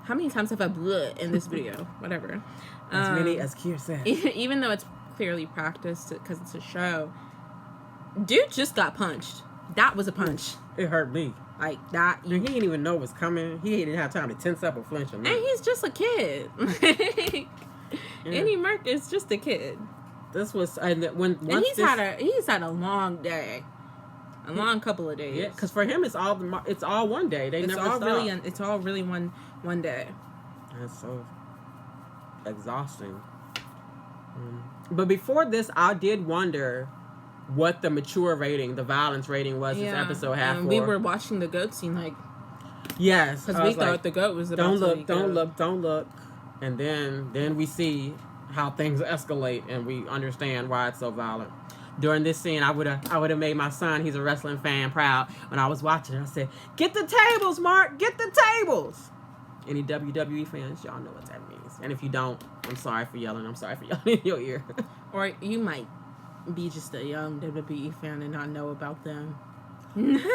how many times have I bleh in this video? Whatever. As many as Kier said. Even though it's clearly practiced because it's a show. Dude just got punched. That was a punch. It hurt me. Like that. He didn't even know it was coming. He didn't have time to tense up or flinch. And he's just a kid. Eddie Merck is just a kid. This was he's had a long day, a long couple of days. Yeah, because for him it's all one day. It's all really one day. That's so exhausting. But before this, I did wonder what the mature rating, the violence rating was this episode had for. We were watching the goat scene like. Yes, because we thought the goat was about don't look, and then we see how things escalate, and we understand why it's so violent. During this scene, I would have made my son, he's a wrestling fan, proud. When I was watching, I said, "Get the tables, Mark! Get the tables!" Any WWE fans, y'all know what that means. And if you don't, I'm sorry for yelling. I'm sorry for yelling in your ear. Or you might be just a young WWE fan and not know about them.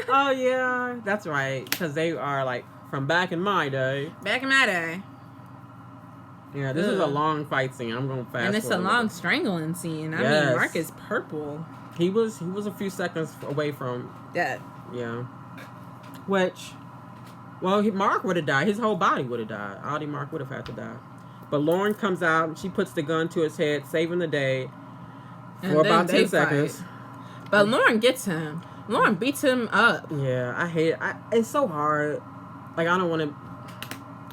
Oh yeah, that's right. Because they are like from back in my day. Back in my day. Yeah, this is a long fight scene. I'm going to fast. And it's a long strangling scene. I mean, Mark is purple. He was a few seconds away from dead. Yeah. Which, well, Mark would have died. His whole body would have died. Audie Mark would have had to die. But Lauren comes out and she puts the gun to his head, saving the day for about 10 seconds. But Lauren gets him. Lauren beats him up. Yeah, I hate it. It's so hard. Like, I don't want to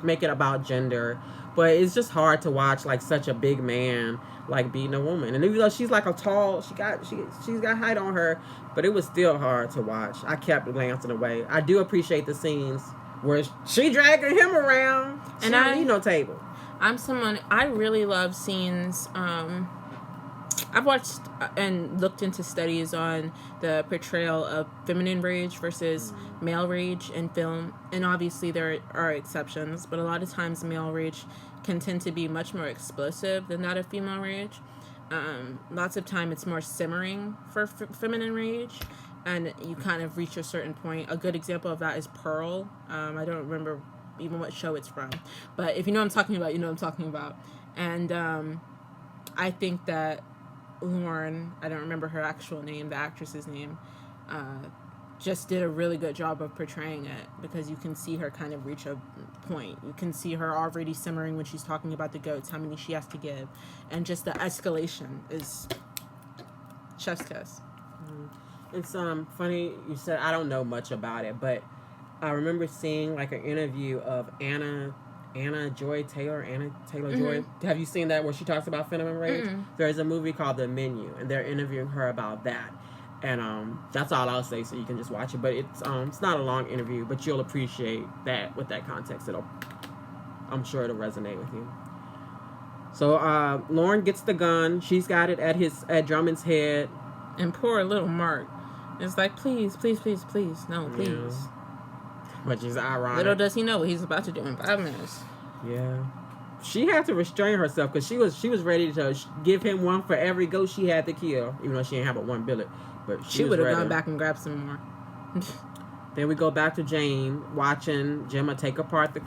make it about gender, but it's just hard to watch like such a big man like beating a woman. And even though she's like a tall, she's got height on her, but it was still hard to watch. I kept glancing away. I do appreciate the scenes where she dragging him around. She don't need no table. I really love scenes. I've watched and looked into studies on the portrayal of feminine rage versus male rage in film. And obviously there are exceptions, but a lot of times male rage can tend to be much more explosive than that of female rage. Lots of time it's more simmering for feminine rage, and you kind of reach a certain point. A good example of that is Pearl. I don't remember even what show it's from, but if you know what I'm talking about, you know what I'm talking about. And I think that Lauren, I don't remember her actual name, the actress's name, just did a really good job of portraying it, because you can see her kind of reach a point. You can see her already simmering when she's talking about the goats, how many she has to give, and just the escalation is chef's kiss. It's funny you said I don't know much about it, but I remember seeing like an interview of Anna Taylor Joy. Have you seen that where she talks about Phantom and Rage? There's a movie called The Menu, and they're interviewing her about that. And that's all I'll say, so you can just watch it. But it's not a long interview, but you'll appreciate that with that context. I'm sure it'll resonate with you. So Lauren gets the gun. She's got it at Drummond's head. And poor little Mark is like, please, please, please, please, no, please. Yeah. Which is ironic. Little does he know what he's about to do in 5 minutes. Yeah. She had to restrain herself because she was ready to give him one for every ghost she had to kill, even though she didn't have but one bullet. But she would have gone back and grabbed some more. Then we go back to Jane watching Gemma take apart the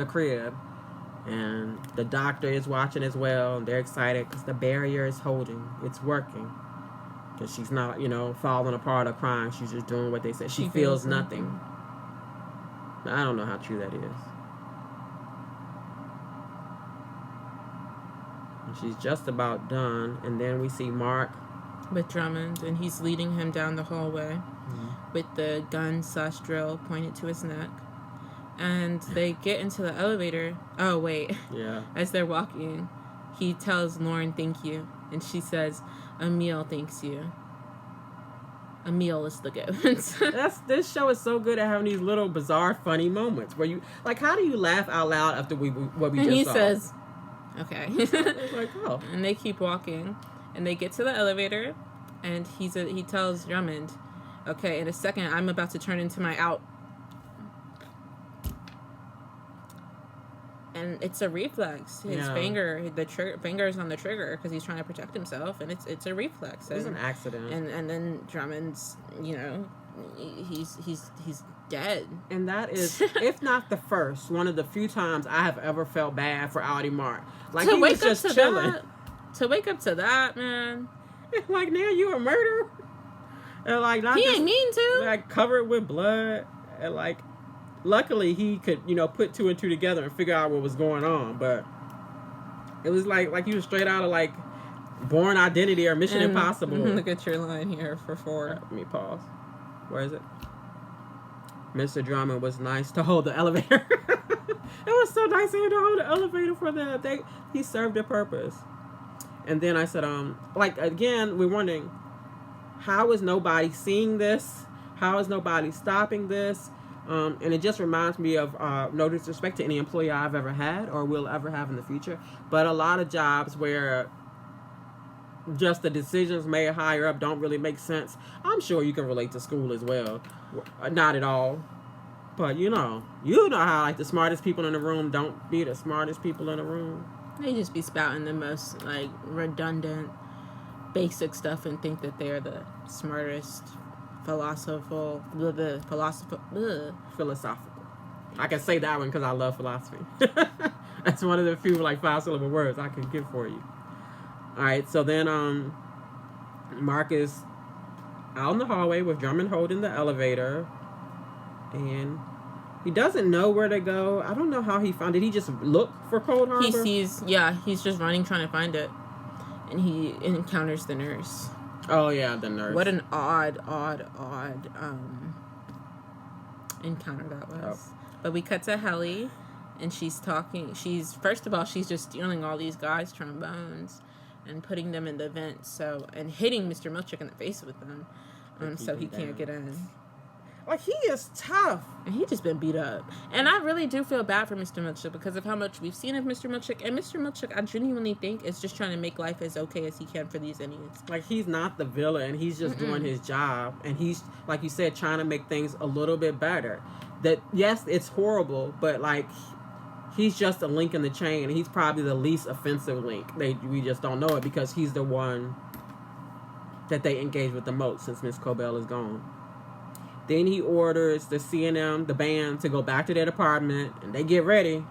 crib. And the doctor is watching as well, and they're excited because the barrier is holding. It's working. Because she's not, falling apart or crying. She's just doing what they said. She feels nothing. I don't know how true that is. And she's just about done. And then we see Mark with Drummond, and he's leading him down the hallway with the gun/drill pointed to his neck. And they get into the elevator. Oh, wait. Yeah. As they're walking, he tells Lauren, thank you. And she says, Emil thanks you. Emil is the ghost. This show is so good at having these little bizarre, funny moments where you, like, how do you laugh out loud after what we just saw? And he says, okay. It's like, oh. And they keep walking. And they get to the elevator. And he tells Drummond, okay, in a second, I'm about to turn into my out. And it's a reflex. His finger is on the trigger because he's trying to protect himself, and it's a reflex. It's an accident. And then Drummond's, he's dead. And that is, if not the first, one of the few times I have ever felt bad for Audi Mark. Like, he was just chilling. To wake up to that, man. Like, now you a murderer. And like, not he ain't mean to. Like, covered with blood, and like. Luckily, he could, put 2 and 2 together and figure out what was going on. But it was like he was straight out of, like, Born Identity or Mission Impossible. Look at your line here for 4. Let me pause. Where is it? Mr. Drummond was nice to hold the elevator. It was so nice of him to hold the elevator for them. He served a purpose. And then I said, again, we're wondering, how is nobody seeing this? How is nobody stopping this? And it just reminds me of, no disrespect to any employee I've ever had or will ever have in the future, but a lot of jobs where just the decisions made higher up don't really make sense. I'm sure you can relate to school as well. Not at all. But you know how like the smartest people in the room don't be the smartest people in the room. They just be spouting the most like redundant, basic stuff and think that they're the smartest. Philosophical. I can say that one because I love philosophy. That's one of the few like 5-syllable words I can give for you. All right, so then Mark is out in the hallway with Drummond holding the elevator, and he doesn't know where to go. I don't know how he found it. He just look for Cold Harbor. He's just running trying to find it, and he encounters the nurse. Oh, yeah, the nurse. What an odd encounter that was. Oh. But we cut to Helly, and she's talking. First of all, she's just stealing all these guys' trombones and putting them in the vent, and hitting Mr. Milchick in the face with them, so he can't get in. Like, he is tough. And he just been beat up. And I really do feel bad for Mr. Milchick because of how much we've seen of Mr. Milchick. And Mr. Milchick, I genuinely think, is just trying to make life as okay as he can for these idiots. Like, he's not the villain. He's just doing his job. And he's, like you said, trying to make things a little bit better. That, yes, it's horrible, but, like, he's just a link in the chain. And he's probably the least offensive link. We just don't know it because he's the one that they engage with the most since Miss Cobell is gone. Then he orders the C&M, the band, to go back to their department, and they get ready.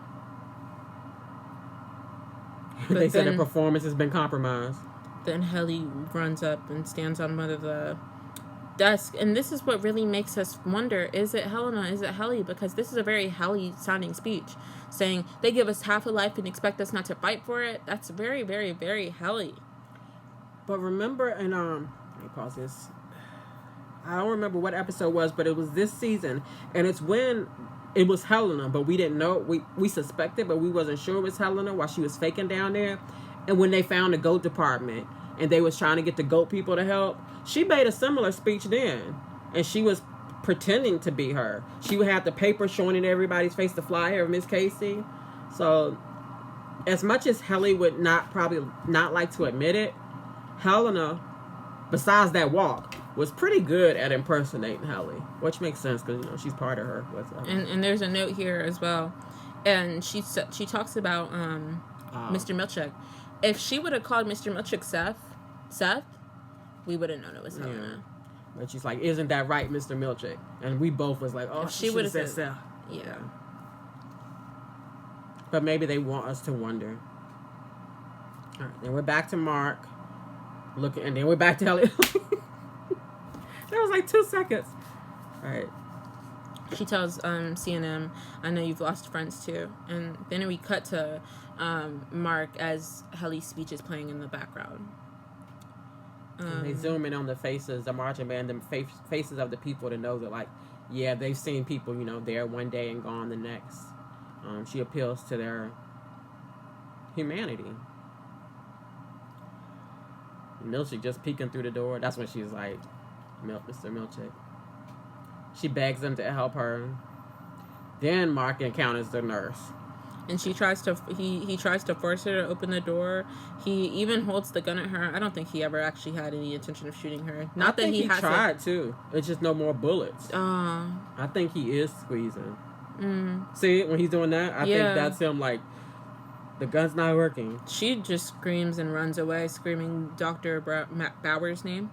They said their performance has been compromised. Then Helly runs up and stands on one of the desks, and this is what really makes us wonder, is it Helena, is it Helly? Because this is a very Helly-sounding speech, saying, they give us half a life and expect us not to fight for it. That's very, very, very Helly. But remember, and me pause this. I don't remember what episode it was, but it was this season, and it's when it was Helena, but we didn't know. We suspected, but we wasn't sure it was Helena while she was faking down there. And when they found the goat department, and they was trying to get the goat people to help, she made a similar speech then, and she was pretending to be her. She would have the paper showing in everybody's face, the flyer of Miss Casey. So, as much as Helly would probably not like to admit it, Helena, besides that walk, was pretty good at impersonating Helly, which makes sense because she's part of her. And there's a note here as well, and she talks about Mr. Milchick. If she would have called Mr. Milchick Seth, we would have known it was Helena. But she's like, "Isn't that right, Mr. Milchick?" And we both was like, "Oh, if she would have said Seth." Yeah. But maybe they want us to wonder. All right, then we're back to Mark looking, and then we're back to Helly. That was like 2 seconds. All right. She tells C&M, "I know you've lost friends too." And then we cut to Mark as Helly's speech is playing in the background. And they zoom in on the faces, the marching band, the faces of the people to know that, like, yeah, they've seen people, there one day and gone the next. She appeals to their humanity. Milchick just peeking through the door. That's when she's like, Mr. Milchick. She begs him to help her. Then Mark encounters the nurse. And he tries to force her to open the door. He even holds the gun at her. I don't think he ever actually had any intention of shooting her. Not that he tried to. It's just no more bullets. I think he is squeezing. See, when he's doing that, I think that's him like, the gun's not working. She just screams and runs away, screaming Dr. Bauer's name.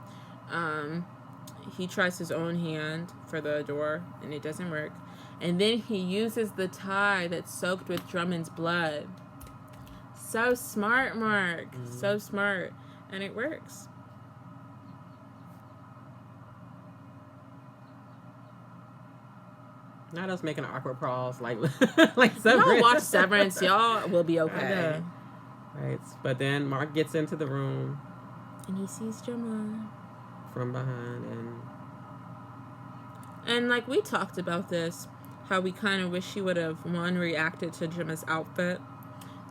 He tries his own hand for the door, and it doesn't work. And then he uses the tie that's soaked with Drummond's blood. So smart, Mark. So smart. And it works. Not us making an awkward pause like Severance. Y'all watch Severance. Y'all will be okay. Right. But then Mark gets into the room. And he sees Gemma. From behind. And like we talked about this, how we kind of wish she would have, 1, reacted to Gemma's outfit,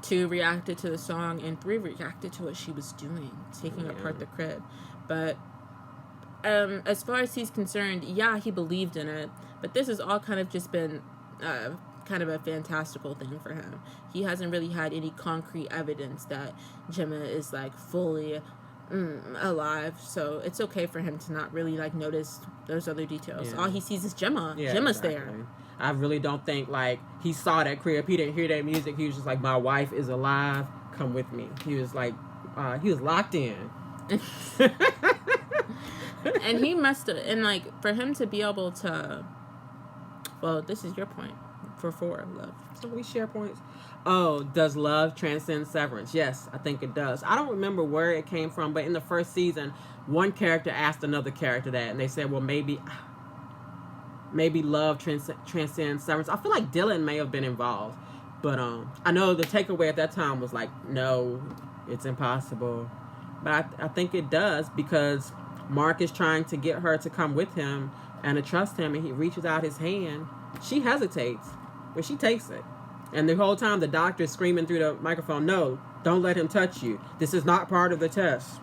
2, reacted to the song, and 3, reacted to what she was doing, taking apart the crib. But as far as he's concerned, he believed in it, but this has all kind of just been kind of a fantastical thing for him. He hasn't really had any concrete evidence that Gemma is like fully alive, so it's okay for him to not really like notice those other details. All he sees is Gemma. Gemma's there. I really don't think like he saw that crib. He didn't hear that music. He was just like, my wife is alive. Come with me. He was like, he was locked in. And he must have, and like for him to be able to, well, this is your point for 4, love. So we share points. Oh, does love transcend severance? Yes, I think it does. I don't remember where it came from, but in the first season, one character asked another character that, and they said, well, maybe love transcends severance. I feel like Dylan may have been involved, but I know the takeaway at that time was like, no, it's impossible. But I think it does, because Mark is trying to get her to come with him and to trust him, and he reaches out his hand. She hesitates, but she takes it. And the whole time the doctor is screaming through the microphone, no, don't let him touch you. This is not part of the test.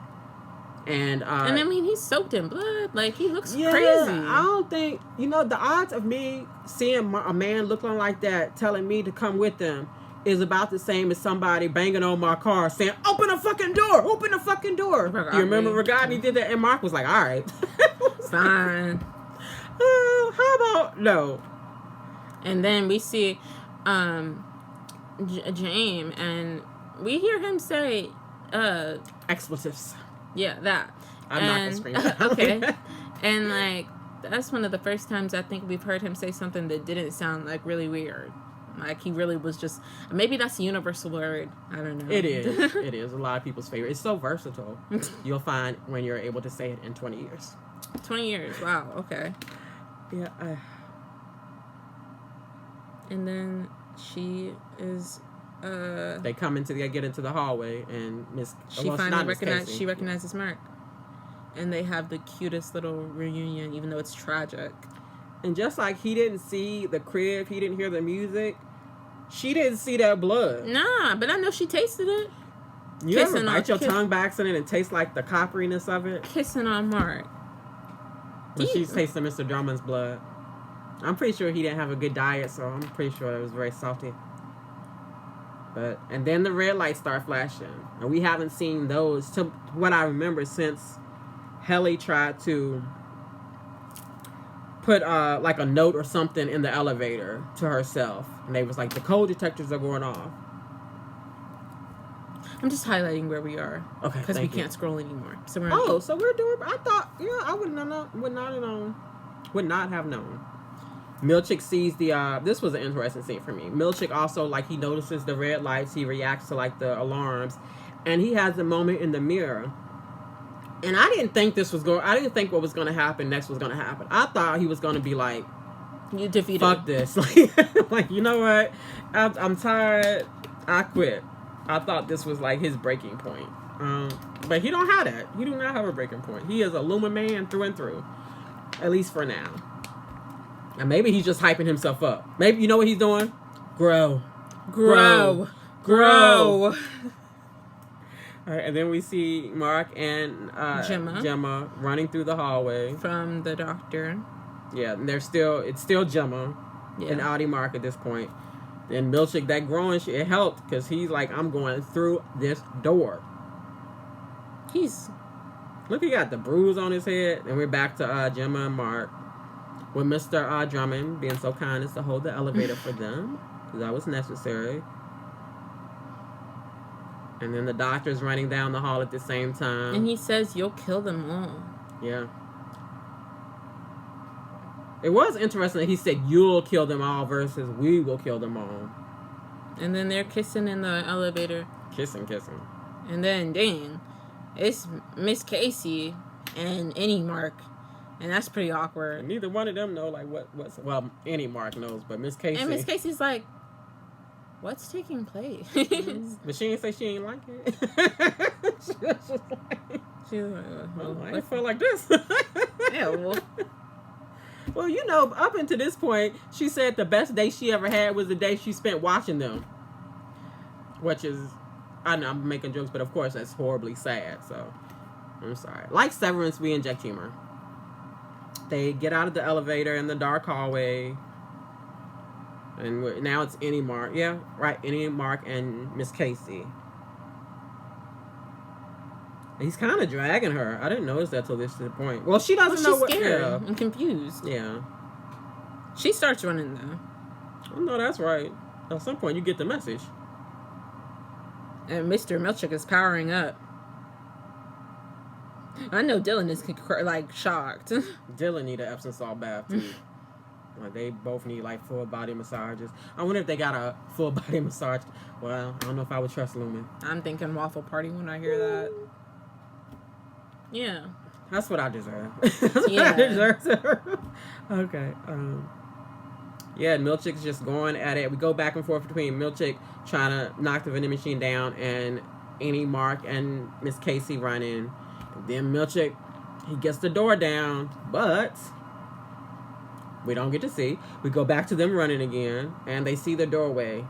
And I mean, he's soaked in blood. Like, he looks crazy. I don't think, the odds of me seeing a man looking like that telling me to come with them is about the same as somebody banging on my car saying, open the fucking door, open the fucking door. You remember Rigaudini did that? And Mark was like, all right. Fine. How about no? And then we see James, and we hear him say expletives. Yeah, that. I'm not gonna scream that. Okay. And like that's one of the first times I think we've heard him say something that didn't sound like really weird. Like he really was just, maybe that's a universal word. I don't know. It is. It is a lot of people's favorite. It's so versatile. You'll find when you're able to say it in 20 years. 20 years. Wow. Okay. Yeah. And then she is. They get into the hallway, and she finally recognizes Mark. and they have the cutest little reunion, even though it's tragic. And just like he didn't see the crib, he didn't hear the music, she didn't see that blood. Nah, but I know she tasted it. You ever bite your tongue by accident and taste like the copperiness of it? Kissing on Mark. When she's tasting Mr. Drummond's blood. I'm pretty sure he didn't have a good diet, so I'm pretty sure it was very salty. And then the red lights start flashing. And we haven't seen those, to what I remember, since Helly tried to put like a note or something in the elevator to herself. And they was like, the coal detectors are going off. I'm just highlighting where we are. Okay, because we can't scroll anymore. So we're so we're doing. I thought, I would not have known. Milchick sees the. This was an interesting scene for me. Milchick also, like, he notices the red lights. He reacts to like the alarms, and he has a moment in the mirror. And I didn't think I didn't think what was going to happen next was going to happen. I thought he was going to be like, "You defeated. Fuck this!" Like, you know what? I'm tired. I quit. I thought this was like his breaking point. But he don't have that. He do not have a breaking point. He is a Luma man through and through. At least for now. And maybe he's just hyping himself up. Maybe, you know what he's doing? Grow. Grow. All right, and then we see Mark and Gemma running through the hallway. From the doctor. Yeah, and it's still Gemma and Audie Mark at this point. And Milchick, that growing shit, it helped because he's like, I'm going through this door. Look, he got the bruise on his head. And we're back to Gemma and Mark. With Mr. Drummond being so kind as to hold the elevator for them. Because that was necessary. And then the doctor's running down the hall at the same time. And he says, you'll kill them all. Yeah. It was interesting that he said, you'll kill them all versus we will kill them all. And then they're kissing in the elevator. Kissing. And then, dang, it's Miss Casey and any Mark. And that's pretty awkward. And neither one of them know, like, well, any Mark knows, but Miss Casey. And Miss Casey's like, what's taking place? But she didn't say she ain't like it. She was like, I feel like this. Yeah, well, up until this point, she said the best day she ever had was the day she spent watching them. Which is, I know I'm making jokes, but of course that's horribly sad, so I'm sorry. Like Severance, we inject humor. They get out of the elevator in the dark hallway. And now it's Annie Mark. Yeah, right. Annie Mark and Miss Casey. He's kind of dragging her. I didn't notice that till this point. Well, she doesn't know what. She's scared and confused. Yeah. She starts running though. Oh, no, that's right. At some point, you get the message. And Mr. Milchick is powering up. I know Dylan is like shocked. Dylan need an Epsom salt bath too. Like, they both need like full body massages. I wonder if they got a full body massage. Well, I don't know if I would trust Lumen. I'm thinking waffle party when I hear that. Yeah. That's what I deserve. That's what I deserve. Okay. Yeah, Milchick's just going at it. We go back and forth between Milchick trying to knock the vending machine down and Annie Mark and Miss Casey running. Then Milchick, he gets the door down, but we don't get to see. We go back to them running again, and they see the doorway.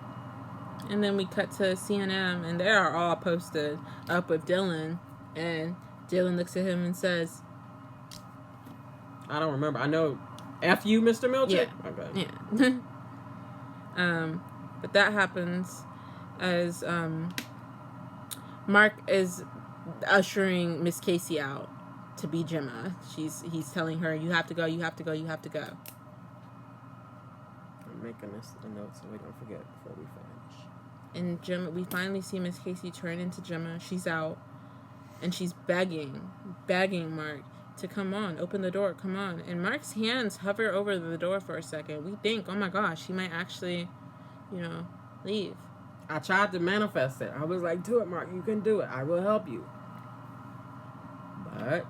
And then we cut to C&M, and they are all posted up with Dylan. And Dylan looks at him and says, I don't remember. I know, F you, Mr. Milchick? Yeah. Okay. Yeah. But that happens as Mark is ushering Miss Casey out to be Gemma. He's telling her, you have to go, you have to go, you have to go. I'm making this a note so we don't forget before we finish. And Gemma, we finally see Miss Casey turn into Gemma. She's out, and she's begging Mark to come on, open the door, come on. And Mark's hands hover over the door for a second. We think, oh my gosh, he might actually, leave. I tried to manifest it. I was like, do it, Mark. You can do it. I will help you. But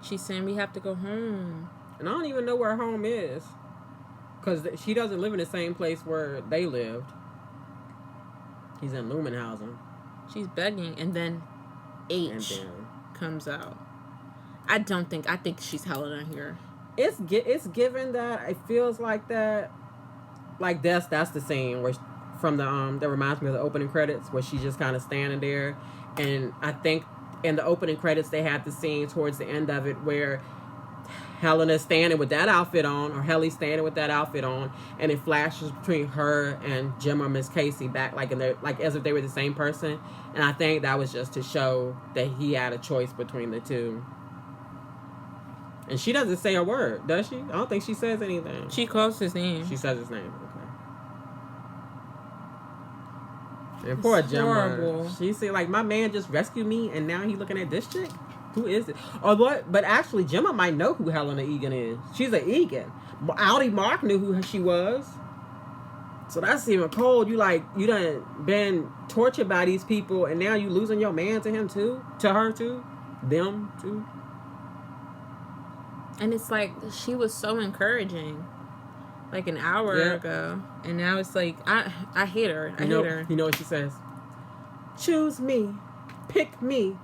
she's saying we have to go home. And I don't even know where home is. Because she doesn't live in the same place where they lived. He's in Lumenhausen. She's begging, and then H comes out. I think she's Helena here. It's given that it feels like that. Like that's the scene where from the that reminds me of the opening credits where she's just kind of standing there, and I think in the opening credits they had the scene towards the end of it where Helena's standing with that outfit on, or Helly's standing with that outfit on, and it flashes between her and Gemma, Miss Casey, back like in their like as if they were the same person. And I think that was just to show that he had a choice between the two. And she doesn't say a word, does she? I don't think she says anything. She calls his name. She says his name. Okay. And poor Gemma. She said, like, my man just rescued me, and now he's looking at this chick. Who is it? Or what? But actually, Gemma might know who Helena Egan is. She's an Egan. Audie Mark knew who she was. So that's even cold. You done been tortured by these people, and now you losing your man to him too, to her too, them too. And it's like she was so encouraging, like an hour ago, and now it's like I hate her. I hate her. You know what she says? Choose me, pick me.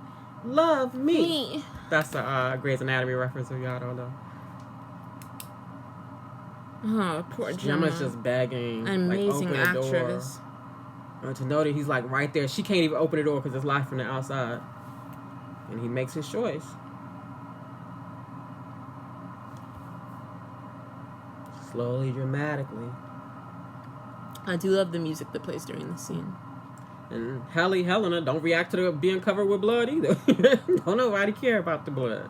Love me. That's a Grey's Anatomy reference if y'all don't know. Oh, poor Gemma. Gemma's just begging. An amazing actress. To know that he's like right there. She can't even open the door because it's locked from the outside. And he makes his choice. Slowly, dramatically. I do love the music that plays during the scene. And Helena don't react to the being covered with blood either. Don't nobody care about the blood.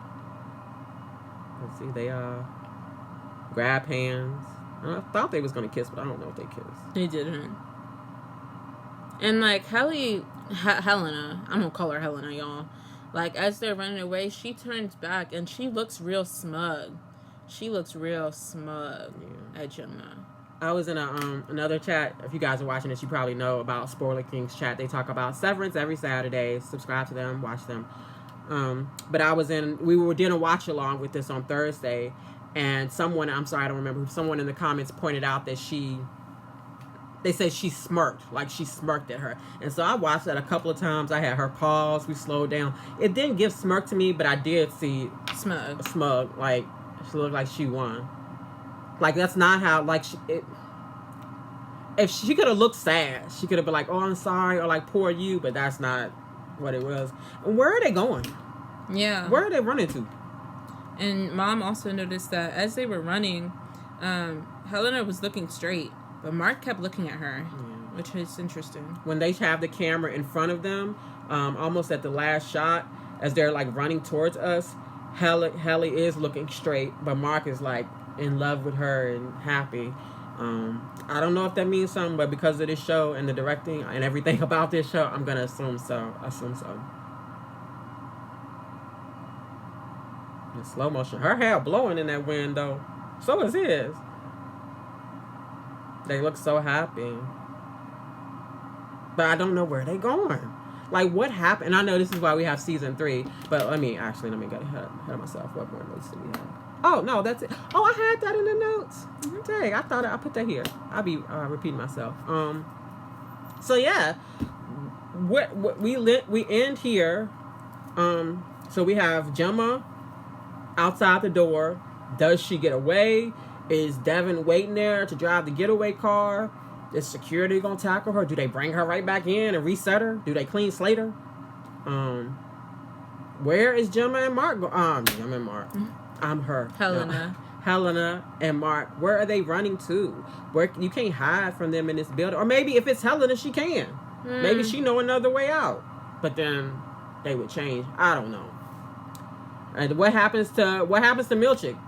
Let's see, they grab hands. I thought they was gonna kiss, but I don't know if they kissed. They didn't. And like Helena, I'm gonna call her Helena, y'all. Like as they're running away, she turns back and she looks real smug. She looks real smug at Gemma. I was in another chat. If you guys are watching this, you probably know about Spoiler Kings chat. They talk about Severance every Saturday. Subscribe to them, watch them. But we were doing a watch along with this on Thursday, and someone, I'm sorry, I don't remember, someone in the comments pointed out that they said she smirked, like she smirked at her. And so I watched that a couple of times. I had her pause, we slowed down. It didn't give smirk to me, but I did see smug, like she looked like she won. Like, that's not how, like, if she could have looked sad, she could have been like, oh, I'm sorry, or like, poor you, but that's not what it was. And where are they going? Yeah. Where are they running to? And Mom also noticed that as they were running, Helena was looking straight, but Mark kept looking at her, which is interesting. When they have the camera in front of them, almost at the last shot, as they're, like, running towards us, Helly is looking straight, but Mark is, like, in love with her and happy. I don't know if that means something, but because of this show and the directing and everything about this show, I'm gonna assume so. In slow motion, her hair blowing in that wind though. So is his. They look so happy, but I don't know where they going. Like, what happened? And I know this is why we have season 3, but let me get ahead of myself. What more notes do we have? Oh, no, that's it. Oh, I had that in the notes. Dang, I thought I put that here. I'll be repeating myself. So yeah, we end here. So we have Gemma outside the door. Does she get away? Is Devin waiting there to drive the getaway car? Is security gonna tackle her? Do they bring her right back in and reset her? Do they clean slate her? Where is Gemma and Mark? Gemma and Mark. I'm her. Helena. Helena and Mark. Where are they running to? Where you can't hide from them in this building. Or maybe if it's Helena, she can. Maybe she know another way out. But then they would change. I don't know. And what happens to Milchick?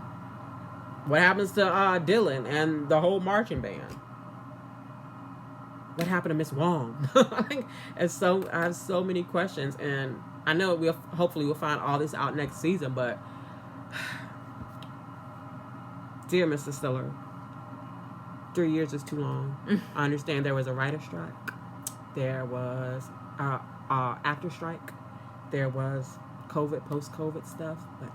What happens to Dylan and the whole marching band? What happened to Miss Wong? I have so many questions, and I know hopefully we'll find all this out next season, but dear Mr. Stiller, 3 years is too long. I understand there was a writer strike. There was actor strike. There was post-COVID stuff. But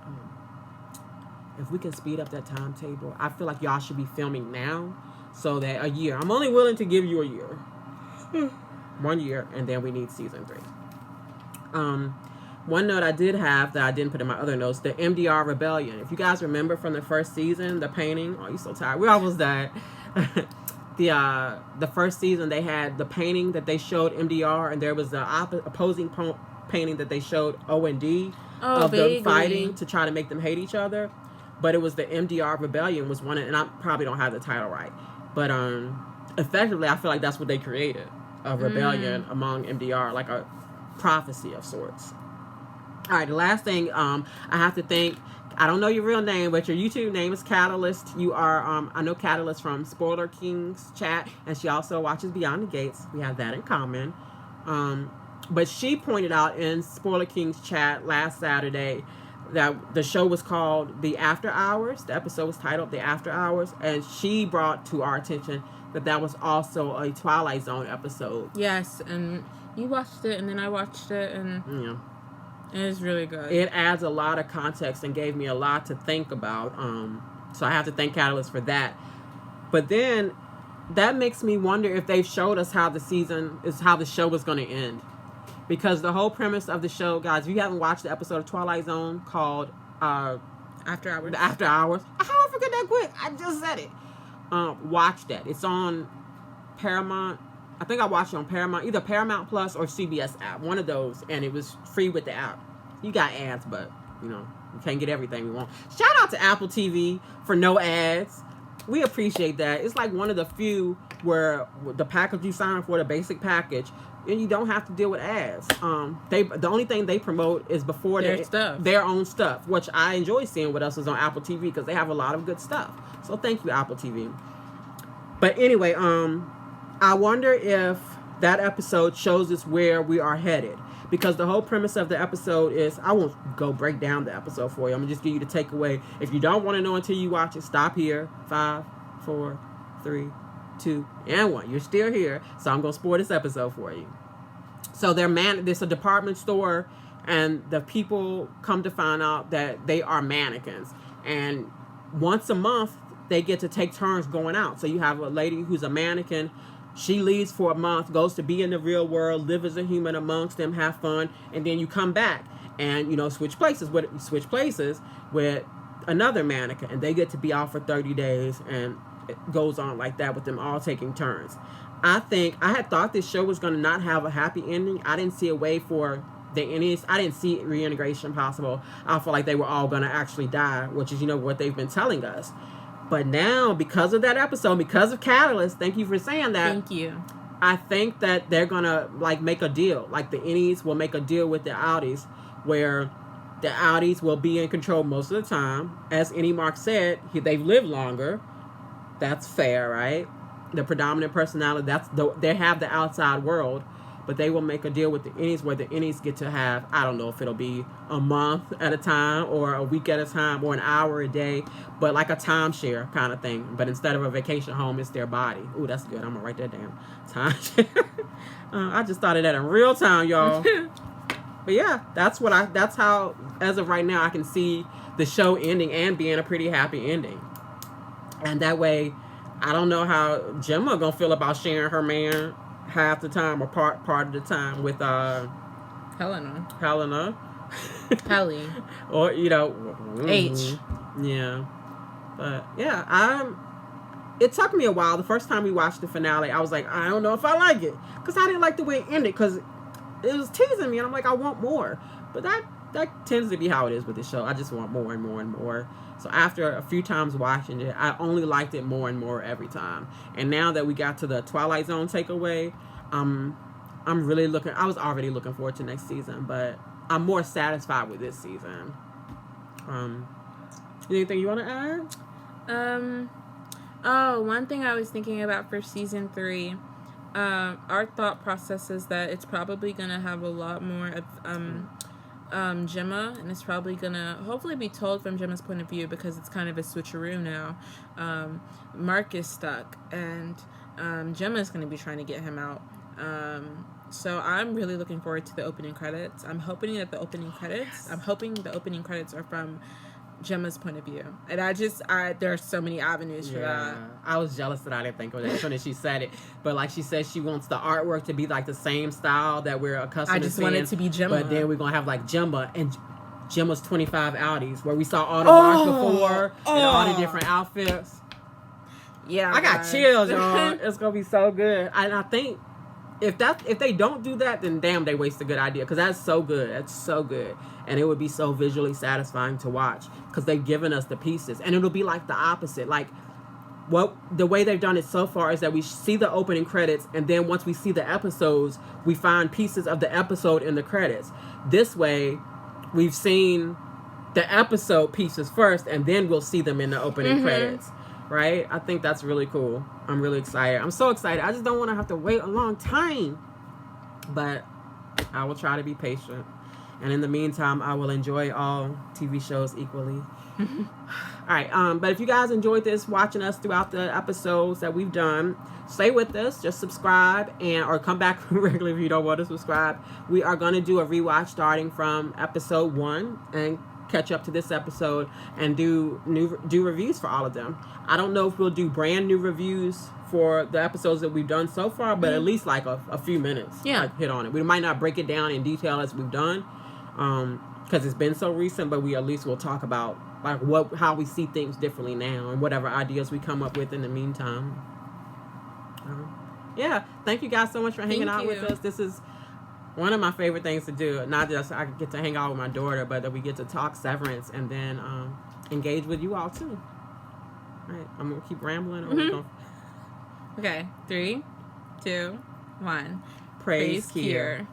if we can speed up that timetable, I feel like y'all should be filming now so that a year. I'm only willing to give you a year. 1 year, and then we need season 3. One note I did have that I didn't put in my other notes, the MDR Rebellion. If you guys remember from the first season, the painting, oh, you're so tired. We almost died. The first season, they had the painting that they showed MDR, and there was the opposing painting that they showed O&D of them fighting to try to make them hate each other. But it was the MDR Rebellion was one, and I probably don't have the title right. But effectively, I feel like that's what they created, a rebellion among MDR, like a prophecy of sorts. All right, the last thing I have to thank, I don't know your real name, but your YouTube name is Catalyst. You are, I know Catalyst from Spoiler King's chat, and she also watches Beyond the Gates. We have that in common. But she pointed out in Spoiler King's chat last Saturday that the show was called The After Hours. The episode was titled The After Hours, and she brought to our attention that was also a Twilight Zone episode. Yes, and you watched it, and then I watched it, and it was really good. It adds a lot of context and gave me a lot to think about. So I have to thank Catalyst for that. But then that makes me wonder if they've showed us how the show is going to end. Because the whole premise of the show, guys, if you haven't watched the episode of Twilight Zone called After Hours. The After Hours. How I forget that quick? I just said it. Watch that. It's on Paramount. I think I watched it on Paramount, either Paramount Plus or CBS app, one of those, and it was free with the app. You got ads, but we can't get everything we want. Shout out to Apple TV for no ads. We appreciate that. It's like one of the few where the package you sign for, the basic package, and you don't have to deal with ads. The only thing they promote is before their own stuff, which I enjoy seeing what else is on Apple TV because they have a lot of good stuff. So thank you, Apple TV. But anyway, I wonder if that episode shows us where we are headed. Because the whole premise of the episode is, I won't go break down the episode for you. I'm going to just give you the takeaway. If you don't want to know until you watch it, stop here. 5, 4, 3, 2, and 1. You're still here. So I'm going to spoil this episode for you. So there's a department store, and the people come to find out that they are mannequins. And once a month, they get to take turns going out. So you have a lady who's a mannequin. She leaves for a month, goes to be in the real world, live as a human amongst them, have fun, and then you come back and, switch places with another mannequin, and they get to be out for 30 days, and it goes on like that with them all taking turns. I had thought this show was going to not have a happy ending. I didn't see a way for I didn't see reintegration possible. I felt like they were all going to actually die, which is, what they've been telling us. But now, because of that episode, because of Catalyst, thank you for saying that. Thank you. I think that they're going to, make a deal. Like, the innies will make a deal with the outies, where the outies will be in control most of the time. As Innie Mark said, they've lived longer. That's fair, right? The predominant personality, they have the outside world. But they will make a deal with the innies where the innies get to have, I don't know if it'll be a month at a time or a week at a time or an hour a day, but like a timeshare kind of thing. But instead of a vacation home, it's their body. Ooh, that's good. I'm going to write that down. Timeshare. I just thought of that in real time, y'all. But yeah, that's how, as of right now, I can see the show ending and being a pretty happy ending. And that way, I don't know how Gemma going to feel about sharing her man half the time or part of the time with Helena. Helly. Or H. Yeah. But yeah, it took me a while. The first time we watched the finale, I was like, I don't know if I like it, because I didn't like the way it ended, because it was teasing me, and I'm like, I want more. But that tends to be how it is with this show. I just want more and more and more. So after a few times watching it, I only liked it more and more every time. And now that we got to the Twilight Zone takeaway, I'm really I was already looking forward to next season, but I'm more satisfied with this season. Anything you want to add? One thing I was thinking about for season 3, our thought process is that it's probably going to have a lot more of Gemma, and it's probably gonna hopefully be told from Gemma's point of view, because it's kind of a switcheroo now. Mark is stuck, and Gemma's gonna be trying to get him out. So I'm really looking forward to the opening credits. I'm hoping the opening credits are from Gemma's point of view. And there are so many avenues for that. I was jealous that I didn't think of it as soon as she said it. But like she said, she wants the artwork to be like the same style that we're accustomed to. I just want it to be Gemma. But then we're going to have like Gemma and Gemma's 25 Audis, where we saw all the wash before and all the different outfits. Yeah. I got chills, y'all. It's going to be so good. And I think if they don't do that, then damn, they waste a good idea, because that's so good. That's so good. And it would be so visually satisfying to watch, because they've given us the pieces. And it'll be like the opposite. Like, the way they've done it so far is that we see the opening credits, and then once we see the episodes, we find pieces of the episode in the credits. This way, we've seen the episode pieces first, and then we'll see them in the opening credits. Right? I think that's really cool. I'm really excited. I'm so excited. I just don't want to have to wait a long time. But I will try to be patient. And in the meantime, I will enjoy all TV shows equally. All right. But if you guys enjoyed this, watching us throughout the episodes that we've done, stay with us. Just subscribe or come back regularly if you don't want to subscribe. We are going to do a rewatch starting from episode 1 and catch up to this episode and do reviews for all of them. I don't know if we'll do brand new reviews for the episodes that we've done so far, but at least like a few minutes. Yeah. Like, hit on it. We might not break it down in detail as we've done, because it's been so recent, but we at least will talk about like how we see things differently now and whatever ideas we come up with in the meantime. Yeah, thank you guys so much for hanging out with us. This is one of my favorite things to do. Not just I get to hang out with my daughter, but that we get to talk Severance and then engage with you all too. All right, I'm gonna keep rambling. Okay, 3, 2, 1. Praise Kier.